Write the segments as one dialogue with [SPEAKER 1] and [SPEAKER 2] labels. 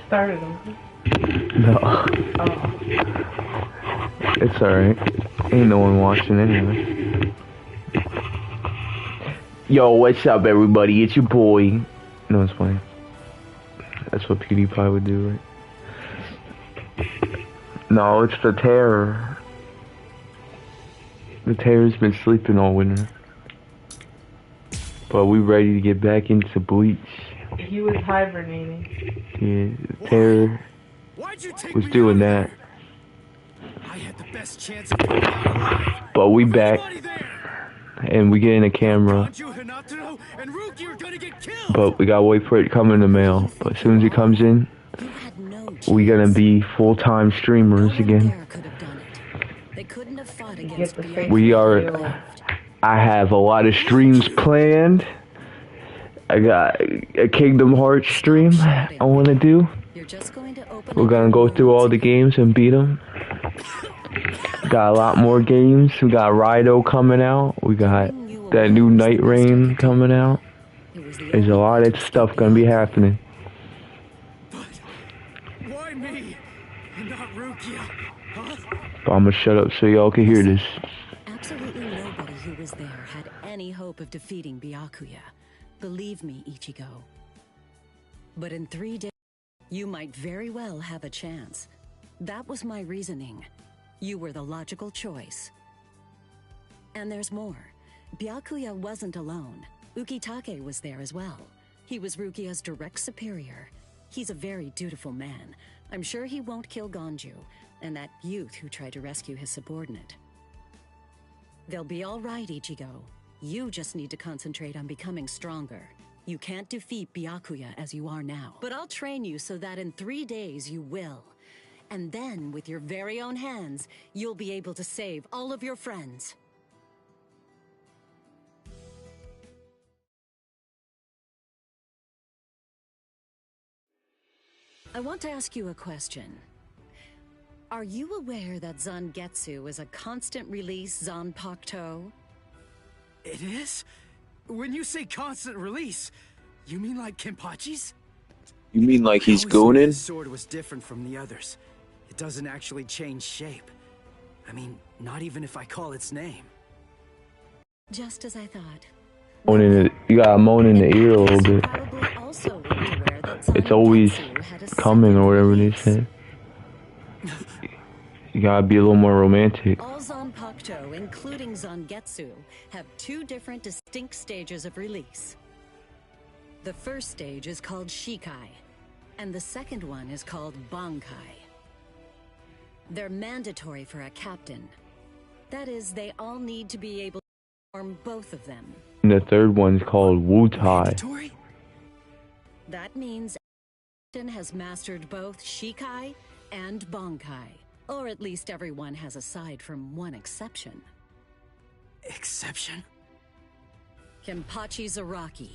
[SPEAKER 1] started them.
[SPEAKER 2] No.
[SPEAKER 1] Oh.
[SPEAKER 2] It's alright. Ain't no one watching anyway. Yo, what's up, everybody? It's your boy. No, it's fine. That's what PewDiePie would do, right? No, it's the Terror. The Terror's been sleeping all winter. But we ready to get back into Bleach.
[SPEAKER 1] He was hibernating.
[SPEAKER 2] Yeah, the Terror was doing that.
[SPEAKER 3] I had the best chance of getting out alive.
[SPEAKER 2] But we back. And we get in a camera. But we gotta wait for it to come in the mail. But as soon as it comes in, we gonna be full-time streamers again. We are. I have a lot of streams planned. I got a Kingdom Hearts stream I want to do. We're gonna go through all the games and beat them. Got a lot more games. We got Rido coming out. We got that new Night Rain coming out. There's a lot of stuff gonna be happening.
[SPEAKER 3] Why me? Not Rukia, huh?
[SPEAKER 2] But I'm gonna shut up so y'all can hear this.
[SPEAKER 4] Absolutely nobody who was there had any hope of defeating Byakuya. Believe me, Ichigo. But in 3 days, you might very well have a chance. That was my reasoning. You were the logical choice. And there's more. Byakuya wasn't alone. Ukitake was there as well. He was Rukia's direct superior. He's a very dutiful man. I'm sure he won't kill Gonju, and that youth who tried to rescue his subordinate. They'll be all right, Ichigo. You just need to concentrate on becoming stronger. You can't defeat Byakuya as you are now. But I'll train you so that in 3 days you will. And then, with your very own hands, you'll be able to save all of your friends. I want to ask you a question. Are you aware that Zangetsu is a constant release Zanpakuto?
[SPEAKER 3] It is? When you say constant release, you mean like Kenpachi's?
[SPEAKER 2] You mean like he's
[SPEAKER 3] I always knew
[SPEAKER 2] gooning?
[SPEAKER 3] this sword was different from the others. It doesn't actually change shape. I mean, not even if I call its name.
[SPEAKER 4] Just as I thought.
[SPEAKER 2] You gotta moan in the ear a little bit. It's always coming or whatever they say. You gotta be a little more romantic.
[SPEAKER 4] All Zanpakuto, including Zangetsu, have 2 different distinct stages of release. The first stage is called Shikai, and the second one is called Bankai. They're mandatory for a captain. That is, they all need to be able to perform both of them.
[SPEAKER 2] And the third one's called Wutai.
[SPEAKER 3] Mandatory?
[SPEAKER 4] That means captain has mastered both Shikai and Bankai. Or at least everyone has, aside from one exception.
[SPEAKER 3] Exception?
[SPEAKER 4] Kenpachi Zaraki.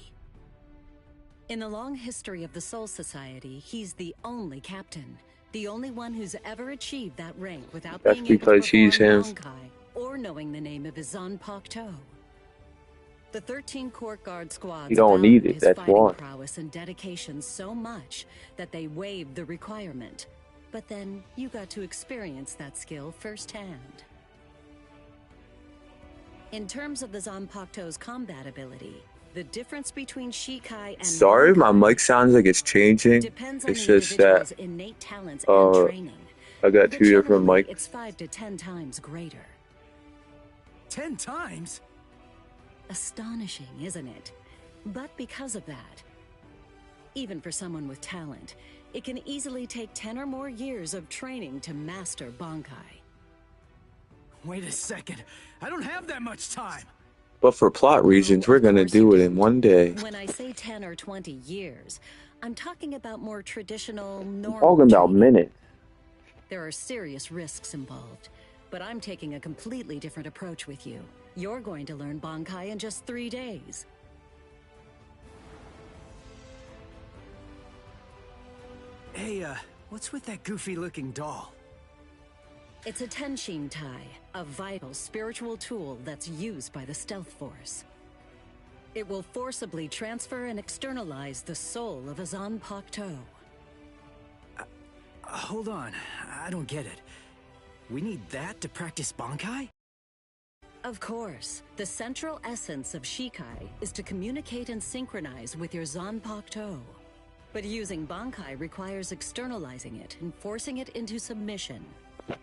[SPEAKER 4] In the long history of the Soul Society, he's the only captain. The only one who's ever achieved that rank without being able to perform Bankai or knowing the name of his Zanpakuto. The 13 court guard squads
[SPEAKER 2] You don't need it,
[SPEAKER 4] his
[SPEAKER 2] that's
[SPEAKER 4] fighting
[SPEAKER 2] why.
[SPEAKER 4] prowess and dedication so much that they waived the requirement. But then you got to experience that skill firsthand. In terms of the Zanpakuto's combat ability, the difference between Shikai and
[SPEAKER 2] Sorry, my
[SPEAKER 4] Bankai
[SPEAKER 2] mic sounds like it's changing.
[SPEAKER 4] depends on
[SPEAKER 2] It's
[SPEAKER 4] the
[SPEAKER 2] just that
[SPEAKER 4] individual's innate talents and training.
[SPEAKER 2] I got
[SPEAKER 4] But
[SPEAKER 2] 2 different
[SPEAKER 4] generally,
[SPEAKER 2] mics.
[SPEAKER 4] it's 5 to 10 times greater.
[SPEAKER 3] 10 times?
[SPEAKER 4] Astonishing, isn't it? But because of that, even for someone with talent, it can easily take 10 or more years of training to master Bankai.
[SPEAKER 3] Wait a second. I don't have that much time.
[SPEAKER 2] But for plot reasons, we're gonna do it in 1 day.
[SPEAKER 4] When I say 10 or 20 years, I'm talking about more traditional, normal
[SPEAKER 2] Talking about
[SPEAKER 4] training.
[SPEAKER 2] minutes.
[SPEAKER 4] There are serious risks involved, but I'm taking a completely different approach with you. You're going to learn Bankai in just 3 days.
[SPEAKER 3] Hey, what's with that goofy-looking doll?
[SPEAKER 4] It's a Tenshin Tai, a vital spiritual tool that's used by the Stealth Force. It will forcibly transfer and externalize the soul of a Zanpakuto.
[SPEAKER 3] hold on. I don't get it. We need that to practice Bankai?
[SPEAKER 4] Of course. The central essence of Shikai is to communicate and synchronize with your Zanpakuto. But using Bankai requires externalizing it and forcing it into submission.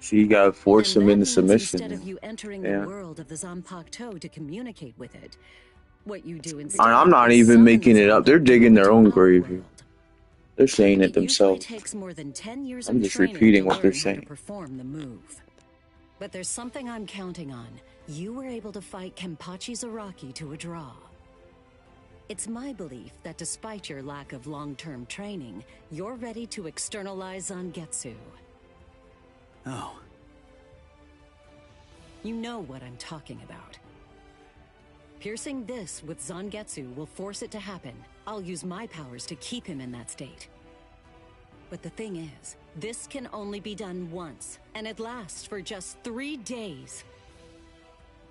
[SPEAKER 2] So you gotta force
[SPEAKER 4] And
[SPEAKER 2] him
[SPEAKER 4] that
[SPEAKER 2] into
[SPEAKER 4] means
[SPEAKER 2] submission.
[SPEAKER 4] instead of you entering
[SPEAKER 2] Yeah.
[SPEAKER 4] the world of the Zanpakuto to communicate with it, what you do instead
[SPEAKER 2] I'm not
[SPEAKER 4] is
[SPEAKER 2] even
[SPEAKER 4] summon
[SPEAKER 2] making
[SPEAKER 4] the
[SPEAKER 2] it up. They're
[SPEAKER 4] Zanpakuto
[SPEAKER 2] digging their
[SPEAKER 4] into
[SPEAKER 2] own
[SPEAKER 4] our
[SPEAKER 2] grave here.
[SPEAKER 4] world.
[SPEAKER 2] They're saying it
[SPEAKER 4] It usually
[SPEAKER 2] themselves.
[SPEAKER 4] takes more than 10 years
[SPEAKER 2] I'm
[SPEAKER 4] of
[SPEAKER 2] just
[SPEAKER 4] training
[SPEAKER 2] repeating
[SPEAKER 4] to
[SPEAKER 2] what they're
[SPEAKER 4] learn how
[SPEAKER 2] saying.
[SPEAKER 4] to perform the move. But there's something I'm counting on. You were able to fight Kenpachi Zaraki to a draw. It's my belief that despite your lack of long-term training, you're ready to externalize Zangetsu.
[SPEAKER 3] Oh.
[SPEAKER 4] You know what I'm talking about. Piercing this with Zangetsu will force it to happen. I'll use my powers to keep him in that state. But the thing is, this can only be done once, and it lasts for just 3 days.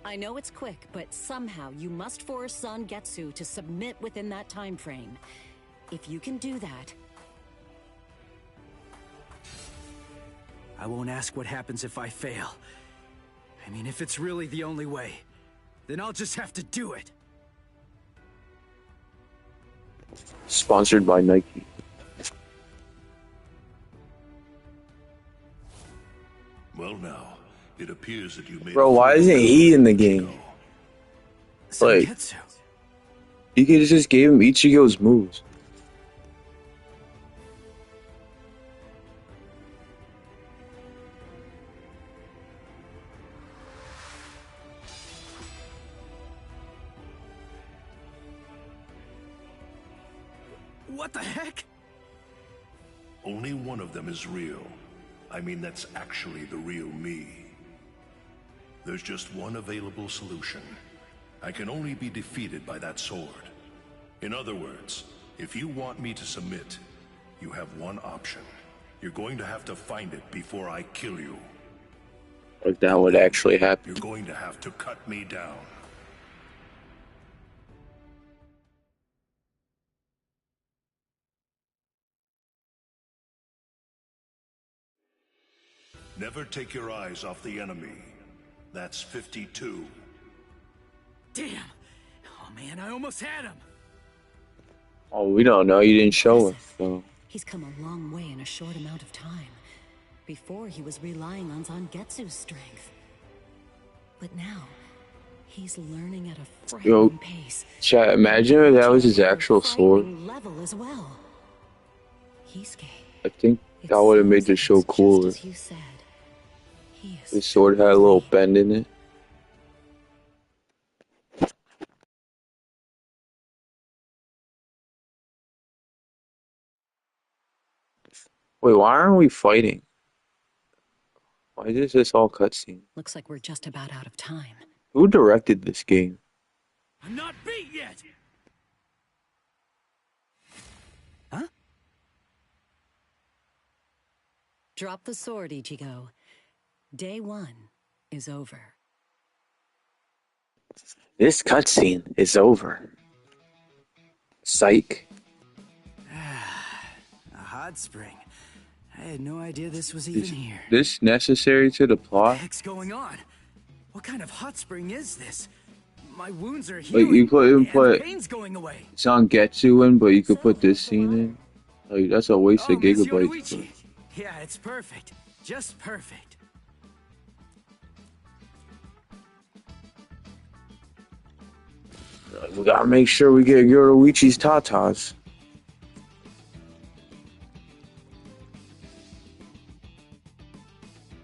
[SPEAKER 4] I know it's quick, but somehow you must force Zangetsu to submit within that time frame. If you can do that...
[SPEAKER 3] I won't ask what happens if I fail. I mean, if it's really the only way, then I'll just have to do it.
[SPEAKER 2] Sponsored by Nike.
[SPEAKER 5] Well now, it appears that you made
[SPEAKER 2] Bro,
[SPEAKER 5] a
[SPEAKER 2] why
[SPEAKER 5] fool
[SPEAKER 2] isn't
[SPEAKER 5] of
[SPEAKER 2] he in the
[SPEAKER 5] Ichigo.
[SPEAKER 2] game? Like-
[SPEAKER 3] Zangetsu.
[SPEAKER 2] You could just gave him Ichigo's moves.
[SPEAKER 3] What the heck?
[SPEAKER 5] Only one of them is real. I mean, that's actually the real me. There's just one available solution. I can only be defeated by that sword. In other words, if you want me to submit, you have one option. You're going to have to find it before I kill you.
[SPEAKER 2] Like that would actually happen.
[SPEAKER 5] You're going to have to cut me down. Never take your eyes off the enemy. That's 52.
[SPEAKER 3] Damn. Oh man, I almost had him.
[SPEAKER 2] Oh, we don't know. You didn't show us. So.
[SPEAKER 4] He's come a long way in a short amount of time. Before, he was relying on Zangetsu's strength. But now, he's learning at a frightening pace.
[SPEAKER 2] Chat, imagine if that was his actual sword.
[SPEAKER 4] Level as well. Kisuke,
[SPEAKER 2] I think
[SPEAKER 4] it
[SPEAKER 2] that would have made the
[SPEAKER 4] seems
[SPEAKER 2] show
[SPEAKER 4] like it's
[SPEAKER 2] cooler.
[SPEAKER 4] just as you said. He is
[SPEAKER 2] His sword had a little bend in it. Wait, why aren't we fighting? Why is this all cutscene?
[SPEAKER 4] Looks like we're just about out of time.
[SPEAKER 2] Who directed this game?
[SPEAKER 3] I'm not beat yet. Huh?
[SPEAKER 4] Drop the sword, Ichigo. Day 1 is over.
[SPEAKER 2] This cutscene is over. Psych.
[SPEAKER 3] A hot spring. I had no idea this was even here.
[SPEAKER 2] This necessary to the
[SPEAKER 3] What the
[SPEAKER 2] plot?
[SPEAKER 3] heck's going on? What kind of hot spring is this? My wounds are
[SPEAKER 2] Like
[SPEAKER 3] healing.
[SPEAKER 2] you couldn't
[SPEAKER 3] and the
[SPEAKER 2] put
[SPEAKER 3] pain's going away.
[SPEAKER 2] Zangetsu in, but you could put this scene in. Like that's a waste of
[SPEAKER 3] Miss
[SPEAKER 2] gigabytes.
[SPEAKER 3] Yoruichi. Yeah, it's perfect. Just perfect.
[SPEAKER 2] Like, we gotta make sure we get Yoruichi's tatas.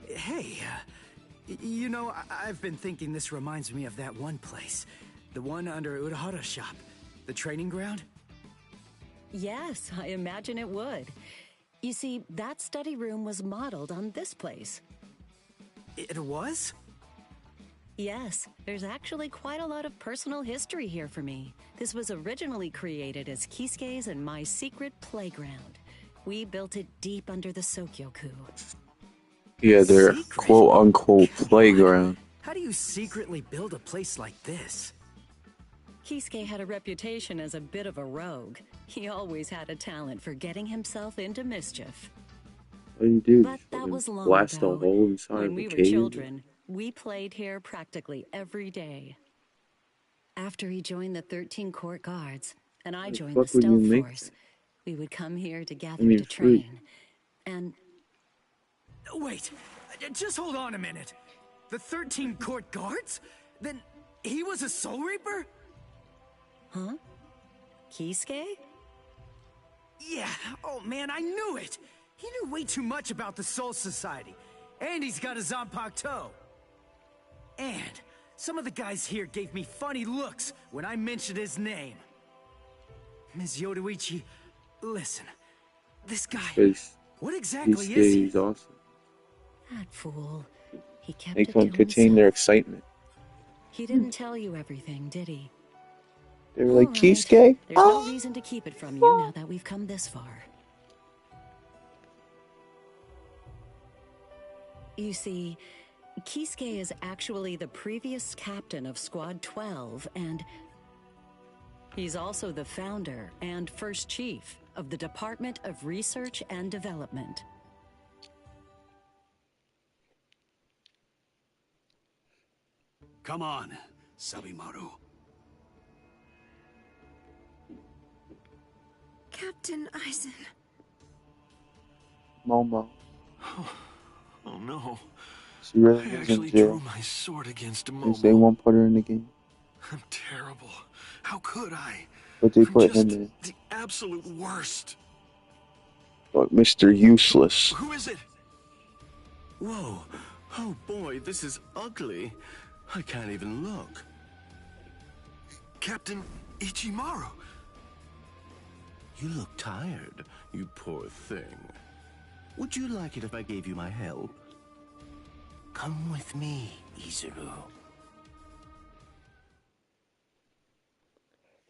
[SPEAKER 3] Hey, you know, I've been thinking this reminds me of that one place. The one under Urahara's shop. The training ground?
[SPEAKER 4] Yes, I imagine it would. You see, that study room was modeled on this place.
[SPEAKER 3] It was?
[SPEAKER 4] Yes, there's actually quite a lot of personal history here for me. This was originally created as Kisuke's and my secret playground. We built it deep under the Sokyoku.
[SPEAKER 2] Yeah, their
[SPEAKER 3] Secret?
[SPEAKER 2] quote-unquote playground.
[SPEAKER 3] How do you secretly build a place like this?
[SPEAKER 4] Kisuke had a reputation as a bit of a rogue. He always had a talent for getting himself into mischief.
[SPEAKER 2] What do you do?
[SPEAKER 4] But
[SPEAKER 2] Just
[SPEAKER 4] that
[SPEAKER 2] fucking
[SPEAKER 4] was long
[SPEAKER 2] blast a
[SPEAKER 4] ago.
[SPEAKER 2] hole inside
[SPEAKER 4] When
[SPEAKER 2] of a
[SPEAKER 4] we were
[SPEAKER 2] cave?
[SPEAKER 4] children, we played here practically every day. After he joined the 13 Court Guards, and I
[SPEAKER 2] Why the
[SPEAKER 4] joined the
[SPEAKER 2] fuck would you
[SPEAKER 4] Stealth
[SPEAKER 2] make
[SPEAKER 4] Force,
[SPEAKER 2] that?
[SPEAKER 4] we would come here
[SPEAKER 2] I
[SPEAKER 4] together
[SPEAKER 2] mean,
[SPEAKER 4] to
[SPEAKER 2] free.
[SPEAKER 4] train. And
[SPEAKER 3] Wait, just hold on a minute. The 13 Court Guards? Then he was a Soul Reaper?
[SPEAKER 4] huh? Kisuke?
[SPEAKER 3] Yeah, oh man, I knew it! He knew way too much about the Soul Society. And he's got a Zanpakuto. And some of the guys here gave me funny looks when I mentioned his name. Ms. Yoruichi, listen. This guy,
[SPEAKER 2] Because
[SPEAKER 3] what
[SPEAKER 2] he
[SPEAKER 3] exactly is he?
[SPEAKER 2] stays awesome.
[SPEAKER 4] That fool. He kept
[SPEAKER 2] Make
[SPEAKER 4] it
[SPEAKER 2] them
[SPEAKER 4] to
[SPEAKER 2] contain their
[SPEAKER 4] himself.
[SPEAKER 2] excitement.
[SPEAKER 4] He didn't tell you everything, did he?
[SPEAKER 2] They were
[SPEAKER 4] All
[SPEAKER 2] like,
[SPEAKER 4] right.
[SPEAKER 2] Kisuke?
[SPEAKER 4] There's no reason to keep it from you now that we've come this far. You see, Kisuke is actually the previous captain of Squad 12, and he's also the founder and first chief of the Department of Research and Development.
[SPEAKER 6] Come on, Sabimaru.
[SPEAKER 7] Captain Eisen.
[SPEAKER 2] Momo.
[SPEAKER 5] Oh no.
[SPEAKER 2] She really
[SPEAKER 5] I
[SPEAKER 2] is in
[SPEAKER 5] actually
[SPEAKER 2] jail.
[SPEAKER 5] drew my sword against
[SPEAKER 2] Because they
[SPEAKER 5] Momo.
[SPEAKER 2] won't put her in the game.
[SPEAKER 5] I'm terrible. How could I?
[SPEAKER 2] But they
[SPEAKER 5] I'm
[SPEAKER 2] put
[SPEAKER 5] just
[SPEAKER 2] him in.
[SPEAKER 5] the absolute worst.
[SPEAKER 2] But Mr. Useless.
[SPEAKER 5] Who is it? Whoa. Oh boy, this is ugly. I can't even look. Captain Ichimaru. You look tired, you poor thing. Would you like it if I gave you my help? Come with me, Izuru.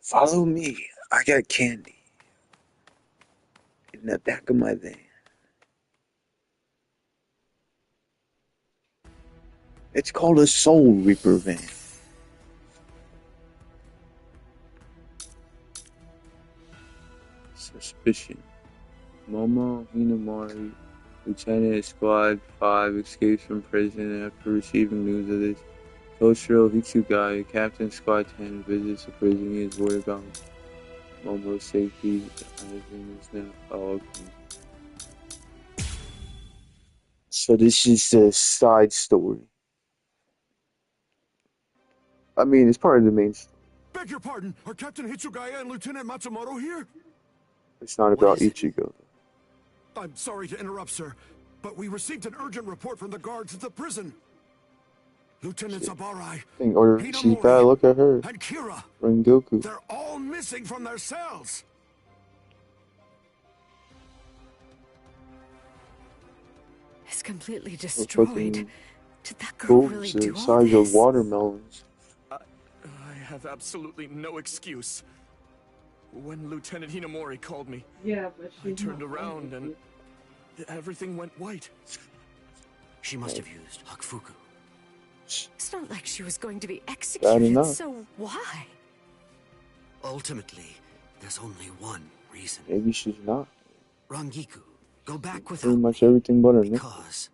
[SPEAKER 2] Follow me. I got candy. In the back of my van. It's called a Soul Reaper van. Suspicion. Momo Hinamori, Lieutenant of Squad 5, escapes from prison after receiving news of this. Toshiro Hitsugai, Captain Squad 10, visits the prison. He is worried about Momo's safety. Eisen is now. Oh, okay. So this is the side story. I mean, it's part of the main story.
[SPEAKER 6] Beg your pardon, are Captain Hitsugaya and Lieutenant Matsumoto here?
[SPEAKER 2] It's not about Ichigo.
[SPEAKER 6] I'm sorry to interrupt, sir, but we received an urgent report from the guards at the prison. Lieutenant Zabarai,
[SPEAKER 2] Or she's bad. Look at her.
[SPEAKER 6] and Kira,
[SPEAKER 2] Rengoku.
[SPEAKER 6] they're all missing from their cells.
[SPEAKER 7] It's completely
[SPEAKER 2] We're
[SPEAKER 7] destroyed.
[SPEAKER 2] fucking
[SPEAKER 7] Did that girl really
[SPEAKER 2] boobs
[SPEAKER 7] do
[SPEAKER 2] the
[SPEAKER 7] all
[SPEAKER 2] size of
[SPEAKER 7] this?
[SPEAKER 2] watermelons.
[SPEAKER 8] I have absolutely no excuse. When Lieutenant Hinamori called me,
[SPEAKER 1] Yeah, but
[SPEAKER 8] I
[SPEAKER 1] she's
[SPEAKER 8] turned
[SPEAKER 1] not
[SPEAKER 8] around
[SPEAKER 1] going
[SPEAKER 8] and everything went white.
[SPEAKER 3] She must have used Hakufuku.
[SPEAKER 7] It's not like she was going to be
[SPEAKER 2] Bad
[SPEAKER 7] executed,
[SPEAKER 2] enough.
[SPEAKER 7] so why?
[SPEAKER 3] Ultimately, there's only one reason.
[SPEAKER 2] Maybe she's not.
[SPEAKER 3] Rangiku, go back without
[SPEAKER 2] Pretty much
[SPEAKER 3] me,
[SPEAKER 2] everything but her nipple.
[SPEAKER 3] because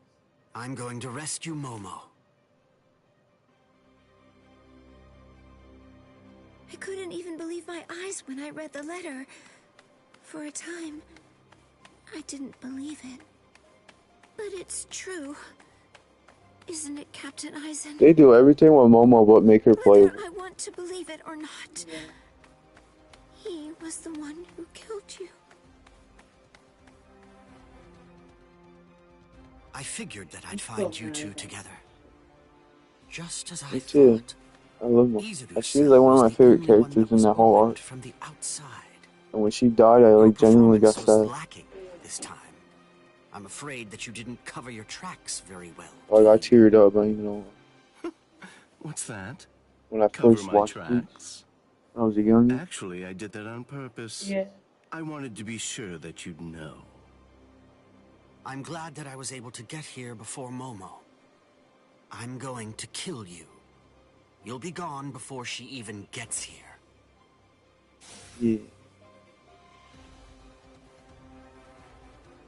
[SPEAKER 3] I'm going to rescue Momo.
[SPEAKER 7] I couldn't even believe my eyes when I read the letter. For a time, I didn't believe it. But it's true. Isn't it, Captain Eisen?
[SPEAKER 2] They do everything with Momo but make her play.
[SPEAKER 7] Whether I want to believe it or not, he was the one who killed you.
[SPEAKER 3] I figured that I'd find you two together. Just as I
[SPEAKER 2] Me too.
[SPEAKER 3] thought.
[SPEAKER 2] I love Momo.
[SPEAKER 3] Izuru's
[SPEAKER 2] She's like one of
[SPEAKER 3] cell
[SPEAKER 2] my
[SPEAKER 3] was the
[SPEAKER 2] favorite
[SPEAKER 3] only one
[SPEAKER 2] characters in
[SPEAKER 3] was
[SPEAKER 2] that whole
[SPEAKER 3] opened
[SPEAKER 2] arc.
[SPEAKER 3] from the outside.
[SPEAKER 2] And when she died, I
[SPEAKER 3] Your
[SPEAKER 2] like genuinely got
[SPEAKER 3] performance was
[SPEAKER 2] sad.
[SPEAKER 3] lacking this time. I'm afraid that you didn't cover your tracks very well.
[SPEAKER 2] Like I teared up, I even know
[SPEAKER 5] What's that?
[SPEAKER 2] when I
[SPEAKER 5] Cover
[SPEAKER 2] first
[SPEAKER 5] my
[SPEAKER 2] watched Bleach
[SPEAKER 5] tracks?
[SPEAKER 2] when I was a young.
[SPEAKER 5] Actually, I did that on purpose.
[SPEAKER 1] Yeah.
[SPEAKER 5] I wanted to be sure that you'd know.
[SPEAKER 3] I'm glad that I was able to get here before Momo. I'm going to kill you. You'll be gone before she even gets here.
[SPEAKER 2] Yeah.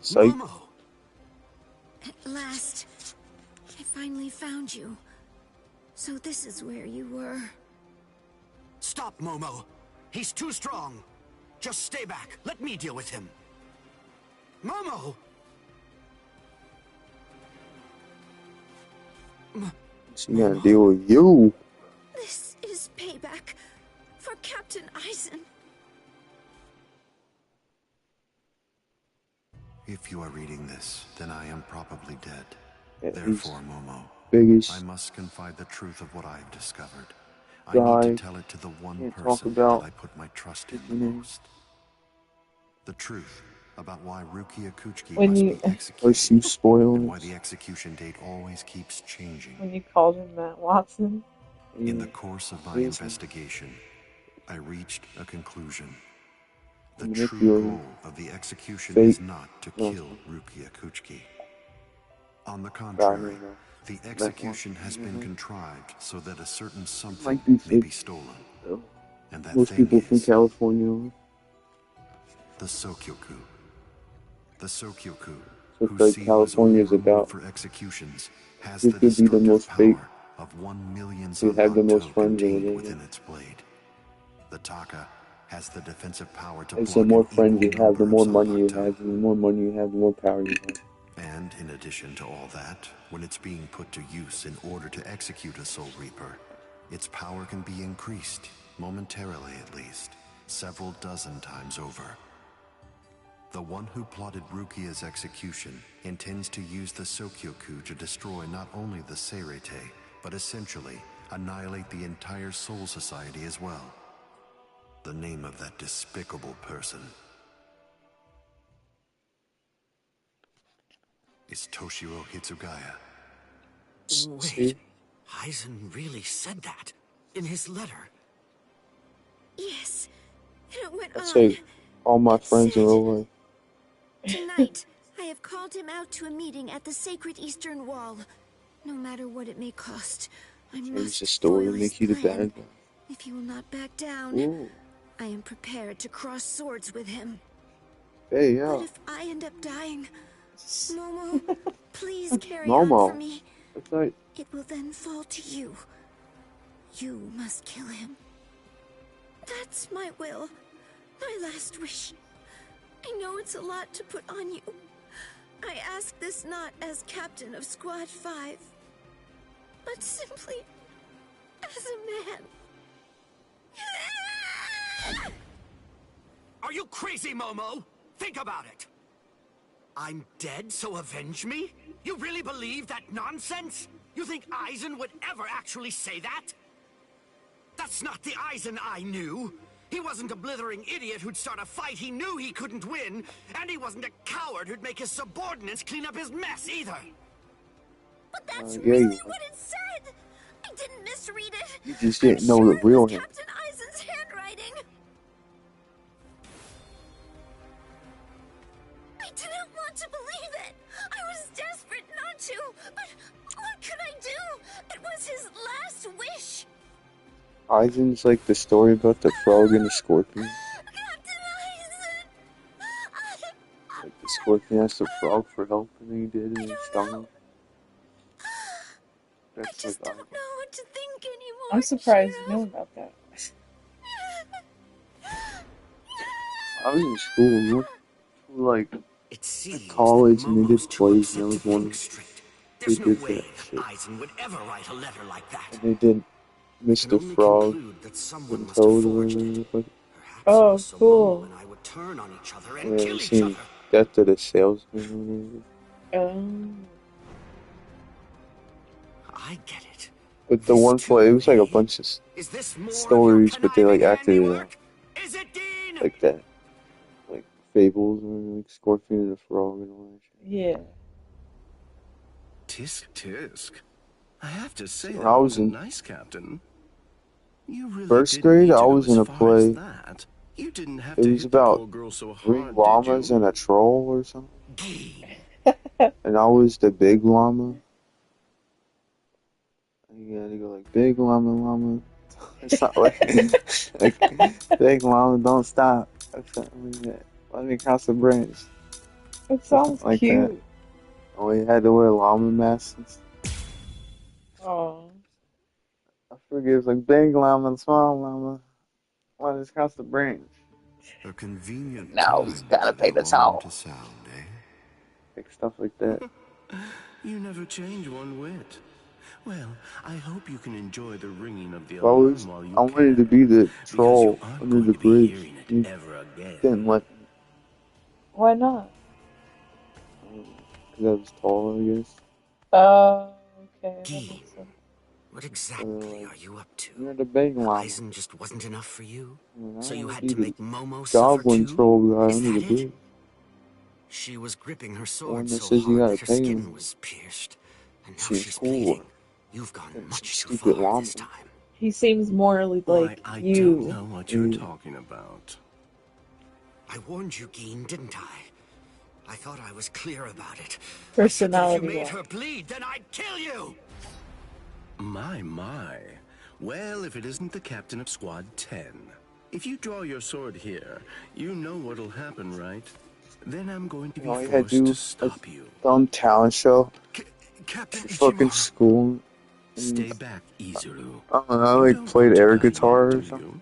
[SPEAKER 2] Psych.
[SPEAKER 3] Momo!
[SPEAKER 7] last, I finally found you. So this is where you were.
[SPEAKER 6] Stop, Momo. He's too strong. Just stay back. Let me deal with him. Momo!
[SPEAKER 2] She gotta deal with you.
[SPEAKER 7] This is payback for Captain Eisen.
[SPEAKER 6] If you are reading this, then I am probably dead.
[SPEAKER 2] Yeah,
[SPEAKER 6] Therefore, Momo,
[SPEAKER 2] biggest
[SPEAKER 6] I must confide the truth of what I have discovered. I
[SPEAKER 2] guy.
[SPEAKER 6] need to tell it to the one
[SPEAKER 2] Can't talk
[SPEAKER 6] person
[SPEAKER 2] about
[SPEAKER 6] that I put my trust in
[SPEAKER 2] his
[SPEAKER 6] the
[SPEAKER 2] name.
[SPEAKER 6] most. The truth about why Rukia Kuchiki
[SPEAKER 1] When
[SPEAKER 6] must
[SPEAKER 1] you-
[SPEAKER 6] be
[SPEAKER 2] Or
[SPEAKER 6] executed,
[SPEAKER 2] she spoiled.
[SPEAKER 6] and why the execution date always keeps changing.
[SPEAKER 1] When you called him Matt Watson.
[SPEAKER 6] In the course of my
[SPEAKER 2] Amazing.
[SPEAKER 6] investigation, I reached a conclusion. The
[SPEAKER 2] Manipulating.
[SPEAKER 6] true goal of the execution
[SPEAKER 2] Fake.
[SPEAKER 6] is not to kill Rukia Kuchiki. On the contrary, the execution has been contrived so that a certain something
[SPEAKER 2] Might be
[SPEAKER 6] may be
[SPEAKER 2] fake.
[SPEAKER 6] stolen.
[SPEAKER 2] though.
[SPEAKER 6] And that
[SPEAKER 2] Most
[SPEAKER 6] thing
[SPEAKER 2] people from
[SPEAKER 6] is
[SPEAKER 2] California.
[SPEAKER 6] the Sokyoku. The Sokyoku,
[SPEAKER 2] So
[SPEAKER 6] whose
[SPEAKER 2] like
[SPEAKER 6] seal is
[SPEAKER 2] California is
[SPEAKER 6] only removed
[SPEAKER 2] about
[SPEAKER 6] for executions, has
[SPEAKER 2] who
[SPEAKER 6] the
[SPEAKER 2] could be the
[SPEAKER 6] destructive
[SPEAKER 2] most fake,
[SPEAKER 6] power of 1 million
[SPEAKER 2] who have the most
[SPEAKER 6] Zanpakuto
[SPEAKER 2] friends or
[SPEAKER 6] contained
[SPEAKER 2] whatever.
[SPEAKER 6] within its blade. The Taka has the defensive power to
[SPEAKER 2] Like,
[SPEAKER 6] block
[SPEAKER 2] so more
[SPEAKER 6] an
[SPEAKER 2] friends
[SPEAKER 6] equal
[SPEAKER 2] you have, the
[SPEAKER 6] number
[SPEAKER 2] more
[SPEAKER 6] of
[SPEAKER 2] money you
[SPEAKER 6] Zanpakuto.
[SPEAKER 2] have, and the more money you have, the more power you have.
[SPEAKER 6] And in addition to all that, when it's being put to use in order to execute a Soul Reaper, its power can be increased, momentarily at least, several dozen times over. The one who plotted Rukia's execution intends to use the Sokyoku to destroy not only the Seirete, but essentially annihilate the entire Soul Society as well. The name of that despicable person is Toshiro Hitsugaya.
[SPEAKER 2] See?
[SPEAKER 3] Eisen really said that in his letter.
[SPEAKER 7] Yes, and it went
[SPEAKER 2] That's
[SPEAKER 7] on.
[SPEAKER 2] like all my
[SPEAKER 7] It
[SPEAKER 2] friends in
[SPEAKER 7] said,
[SPEAKER 2] real life.
[SPEAKER 7] Tonight, I have called him out to a meeting at the Sacred Eastern Wall. No matter what it may cost, I
[SPEAKER 2] Change
[SPEAKER 7] must
[SPEAKER 2] the story,
[SPEAKER 7] foil his
[SPEAKER 2] make you the
[SPEAKER 7] plan.
[SPEAKER 2] bad guy.
[SPEAKER 7] If he will not back down,
[SPEAKER 2] Ooh.
[SPEAKER 7] I am prepared to cross swords with him.
[SPEAKER 2] Hey,
[SPEAKER 7] But
[SPEAKER 2] yeah.
[SPEAKER 7] if I end up dying, Momo, please carry on for
[SPEAKER 2] Momo.
[SPEAKER 7] me.
[SPEAKER 2] That's right.
[SPEAKER 7] It will then fall to you. You must kill him. That's my will. My last wish. I know it's a lot to put on you. I ask this not as captain of Squad 5, but simply as a man.
[SPEAKER 3] Are you crazy, Momo? Think about it. I'm dead, so avenge me? You really believe that nonsense? You think Eisen would ever actually say that? That's not the Eisen I knew. He wasn't a blithering idiot who'd start a fight he knew he couldn't win, and he wasn't a coward who'd make his subordinates clean up his mess either.
[SPEAKER 7] But that's
[SPEAKER 2] yeah,
[SPEAKER 7] really
[SPEAKER 2] you-
[SPEAKER 7] what it said. I didn't misread it.
[SPEAKER 2] You just
[SPEAKER 7] I'm
[SPEAKER 2] didn't know
[SPEAKER 7] sure
[SPEAKER 2] the
[SPEAKER 7] it was
[SPEAKER 2] real him.
[SPEAKER 7] Captain Eisen's handwriting. I didn't want to believe it. I was desperate not to, but what could I do? It was his last wish.
[SPEAKER 2] Eisen's like the story about the frog and the scorpion.
[SPEAKER 7] Captain Eisen!
[SPEAKER 2] Like the scorpion asked the frog for help and then he did and he stung him.
[SPEAKER 7] I
[SPEAKER 2] That's
[SPEAKER 7] just
[SPEAKER 2] like
[SPEAKER 7] don't know what to think anymore.
[SPEAKER 1] I'm surprised you
[SPEAKER 7] Shiro.
[SPEAKER 1] know about that.
[SPEAKER 2] I was in school, like
[SPEAKER 3] It seems
[SPEAKER 2] college
[SPEAKER 3] that
[SPEAKER 2] and they did
[SPEAKER 3] Momo's too
[SPEAKER 2] plays
[SPEAKER 3] upset
[SPEAKER 2] and I
[SPEAKER 3] to
[SPEAKER 2] was one
[SPEAKER 3] think straight. There's
[SPEAKER 2] who
[SPEAKER 3] no
[SPEAKER 2] did
[SPEAKER 3] way
[SPEAKER 2] that shit.
[SPEAKER 3] that Eisen would ever write a letter like that.
[SPEAKER 2] And they did
[SPEAKER 3] I can
[SPEAKER 2] Mr.
[SPEAKER 3] only
[SPEAKER 2] Frog
[SPEAKER 3] conclude that someone
[SPEAKER 2] and
[SPEAKER 3] must have
[SPEAKER 2] Toad or
[SPEAKER 3] forged
[SPEAKER 2] whatever
[SPEAKER 3] it.
[SPEAKER 2] the fuck.
[SPEAKER 3] Perhaps
[SPEAKER 1] Oh,
[SPEAKER 3] it was so
[SPEAKER 1] cool.
[SPEAKER 3] Momo and I would turn on each other and
[SPEAKER 2] And
[SPEAKER 3] kill
[SPEAKER 2] I've
[SPEAKER 3] each
[SPEAKER 2] seen
[SPEAKER 3] other.
[SPEAKER 2] Death of the Salesman or whatever.
[SPEAKER 3] I get it.
[SPEAKER 2] But the
[SPEAKER 3] This
[SPEAKER 2] one
[SPEAKER 3] too,
[SPEAKER 2] play, it was like a
[SPEAKER 3] eh?
[SPEAKER 2] bunch of
[SPEAKER 3] Is this more
[SPEAKER 2] stories,
[SPEAKER 3] of your
[SPEAKER 2] but they like
[SPEAKER 3] conniving
[SPEAKER 2] acted it out
[SPEAKER 3] handiwork? Is it, Dean?
[SPEAKER 2] like that. Like Fables or like Scorpion and the Frog and all that shit.
[SPEAKER 1] Yeah.
[SPEAKER 9] Tisk tisk. I have to say
[SPEAKER 2] When
[SPEAKER 9] that
[SPEAKER 2] I
[SPEAKER 9] was
[SPEAKER 2] was
[SPEAKER 9] a
[SPEAKER 2] in
[SPEAKER 9] nice captain. You really
[SPEAKER 2] first
[SPEAKER 9] didn't
[SPEAKER 2] grade,
[SPEAKER 9] need to
[SPEAKER 2] I
[SPEAKER 9] go
[SPEAKER 2] was
[SPEAKER 9] as
[SPEAKER 2] in a
[SPEAKER 9] far as
[SPEAKER 2] play.
[SPEAKER 9] that. You didn't have
[SPEAKER 2] It
[SPEAKER 9] to
[SPEAKER 2] was
[SPEAKER 9] hit the
[SPEAKER 2] about
[SPEAKER 9] poor girl so
[SPEAKER 2] 3
[SPEAKER 9] hard, did
[SPEAKER 2] llamas
[SPEAKER 9] you?
[SPEAKER 2] and a troll or something.
[SPEAKER 3] Dean.
[SPEAKER 2] And I was the big llama. And you gotta go like big llama. It's not like like big llama, don't stop. Or something like that. Let me cross the bridge.
[SPEAKER 1] It sounds
[SPEAKER 2] Like
[SPEAKER 1] cute.
[SPEAKER 2] that. Oh yeah.
[SPEAKER 10] they had to wear llama masks.
[SPEAKER 1] Oh.
[SPEAKER 10] I forget, it's like big llama and small llama. One is across the branch.
[SPEAKER 6] A convenient
[SPEAKER 10] Now
[SPEAKER 6] time
[SPEAKER 10] he's gotta
[SPEAKER 6] for the
[SPEAKER 10] pay the
[SPEAKER 6] alarm
[SPEAKER 10] toll.
[SPEAKER 6] to sound, eh?
[SPEAKER 10] Like stuff like that.
[SPEAKER 9] You never change one whit. Well, I hope you can enjoy the ringing of the
[SPEAKER 10] I
[SPEAKER 9] alarm while you
[SPEAKER 10] wanted to
[SPEAKER 9] can.
[SPEAKER 10] be the
[SPEAKER 9] Because you
[SPEAKER 10] troll
[SPEAKER 9] aren't
[SPEAKER 10] under
[SPEAKER 9] going
[SPEAKER 10] the
[SPEAKER 9] to be
[SPEAKER 10] bridge.
[SPEAKER 9] hearing it
[SPEAKER 10] You
[SPEAKER 9] ever again.
[SPEAKER 10] didn't let me.
[SPEAKER 1] Why not?
[SPEAKER 10] Because I was tall, I guess.
[SPEAKER 1] Oh, okay. That
[SPEAKER 11] Gee,
[SPEAKER 1] makes sense.
[SPEAKER 11] what exactly
[SPEAKER 10] Like,
[SPEAKER 11] are you up to?
[SPEAKER 10] you're the big llama.
[SPEAKER 11] Horizon just wasn't enough for you?
[SPEAKER 10] I
[SPEAKER 11] So you
[SPEAKER 10] want to
[SPEAKER 11] had
[SPEAKER 10] be
[SPEAKER 11] to
[SPEAKER 10] the
[SPEAKER 11] make Momo suffer
[SPEAKER 10] goblin
[SPEAKER 11] too?
[SPEAKER 10] troll guy
[SPEAKER 11] Is
[SPEAKER 10] under the
[SPEAKER 11] that it?
[SPEAKER 10] bridge.
[SPEAKER 11] She was gripping her
[SPEAKER 10] The one
[SPEAKER 11] sword
[SPEAKER 10] that
[SPEAKER 11] so
[SPEAKER 10] says you
[SPEAKER 11] hard
[SPEAKER 10] gotta
[SPEAKER 11] that her
[SPEAKER 10] pay
[SPEAKER 11] skin
[SPEAKER 10] him.
[SPEAKER 11] was pierced. And now
[SPEAKER 10] Seems
[SPEAKER 11] she's
[SPEAKER 10] cool.
[SPEAKER 11] bleeding. You've gone
[SPEAKER 10] Some
[SPEAKER 11] much too
[SPEAKER 10] stupid
[SPEAKER 11] far
[SPEAKER 10] llama.
[SPEAKER 11] this time.
[SPEAKER 1] He seems more like
[SPEAKER 9] Why, I don't
[SPEAKER 1] you.
[SPEAKER 9] know what you're talking about.
[SPEAKER 11] I warned you, Geen, didn't I? I thought I was clear about it. I said that if you made her bleed, then I'd kill you!
[SPEAKER 9] My. Well, if it isn't the captain of Squad 10. If you draw your sword here, you know what'll happen, right? Then I'm going to be
[SPEAKER 10] All you had to
[SPEAKER 9] forced
[SPEAKER 10] do
[SPEAKER 9] to
[SPEAKER 10] a
[SPEAKER 9] stop you.
[SPEAKER 10] dumb talent show.
[SPEAKER 11] Captain
[SPEAKER 10] Fucking
[SPEAKER 11] Ichimaru.
[SPEAKER 10] school.
[SPEAKER 9] Stay back, Izuru.
[SPEAKER 10] I don't know, I
[SPEAKER 9] You
[SPEAKER 10] like
[SPEAKER 9] don't
[SPEAKER 10] played
[SPEAKER 9] go to
[SPEAKER 10] air
[SPEAKER 9] die
[SPEAKER 10] guitar
[SPEAKER 9] yet,
[SPEAKER 10] or
[SPEAKER 9] do
[SPEAKER 10] something.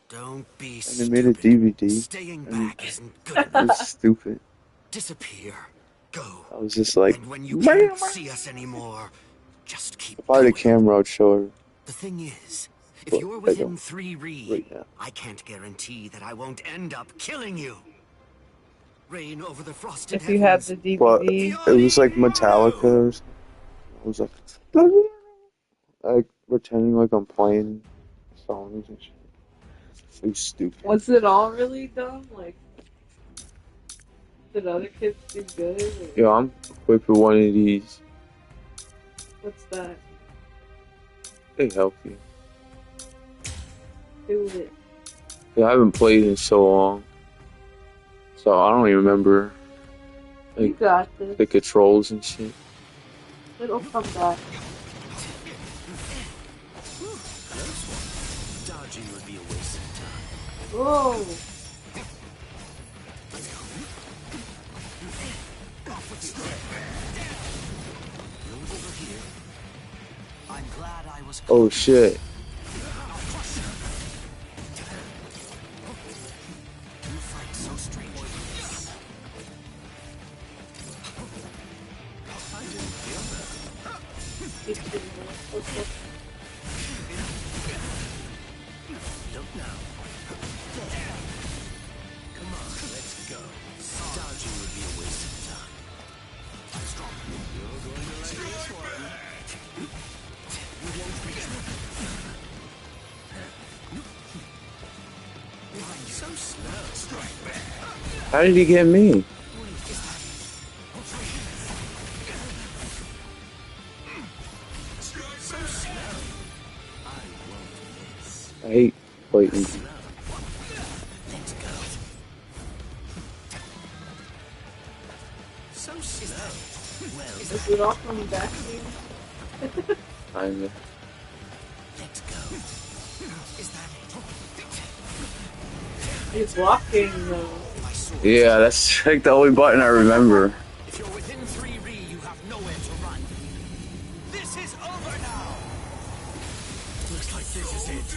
[SPEAKER 11] Don't be
[SPEAKER 10] And they made a
[SPEAKER 11] stupid.
[SPEAKER 10] DVD.
[SPEAKER 11] Staying
[SPEAKER 10] And
[SPEAKER 11] back isn't good
[SPEAKER 10] it
[SPEAKER 11] enough.
[SPEAKER 10] was stupid.
[SPEAKER 11] Disappear. Go.
[SPEAKER 10] I was just like,
[SPEAKER 11] And when you can't see us anymore, just keep
[SPEAKER 10] if I had a
[SPEAKER 11] going.
[SPEAKER 10] camera, I'd show her.
[SPEAKER 11] The thing is, if
[SPEAKER 10] But
[SPEAKER 11] you're
[SPEAKER 10] I
[SPEAKER 11] within
[SPEAKER 10] don't
[SPEAKER 11] 3 Ri,
[SPEAKER 10] right now.
[SPEAKER 11] I can't guarantee that I won't end up killing you. Reign over the frosted
[SPEAKER 1] If you had
[SPEAKER 11] heavens.
[SPEAKER 1] the
[SPEAKER 10] But
[SPEAKER 1] DVD.
[SPEAKER 10] it was like Metallica or something. I was like pretending like I'm playing songs and shit. So stupid.
[SPEAKER 1] Was it all really dumb? Like, did other kids do good? Or...
[SPEAKER 10] Yo, I'm equipped with one of these.
[SPEAKER 1] What's that?
[SPEAKER 10] They help you.
[SPEAKER 1] Do it.
[SPEAKER 10] Yeah, I haven't played in so long. So I don't even remember
[SPEAKER 1] You got this.
[SPEAKER 10] the controls and shit.
[SPEAKER 1] It'll come back.
[SPEAKER 9] Dodging would be a waste of time.
[SPEAKER 1] Whoa!
[SPEAKER 11] I'm glad I was.
[SPEAKER 10] Oh shit.
[SPEAKER 11] You fight so strange.
[SPEAKER 9] I didn't feel that. Look now. Come on, let's go. Dodging would be a waste of time. I'm strong. You're going to like this one. You won't be so slow.
[SPEAKER 10] How did he get me? I hate fighting.
[SPEAKER 9] Let's go. So slow. Well,
[SPEAKER 1] Is it all coming back to you?
[SPEAKER 10] Kinda.
[SPEAKER 9] let's go.
[SPEAKER 11] Is that
[SPEAKER 1] He's walking though.
[SPEAKER 10] Yeah, that's like the only button I remember.
[SPEAKER 11] If you're within 3 Ri, you have nowhere to run. This is over now.
[SPEAKER 8] Looks like this is it.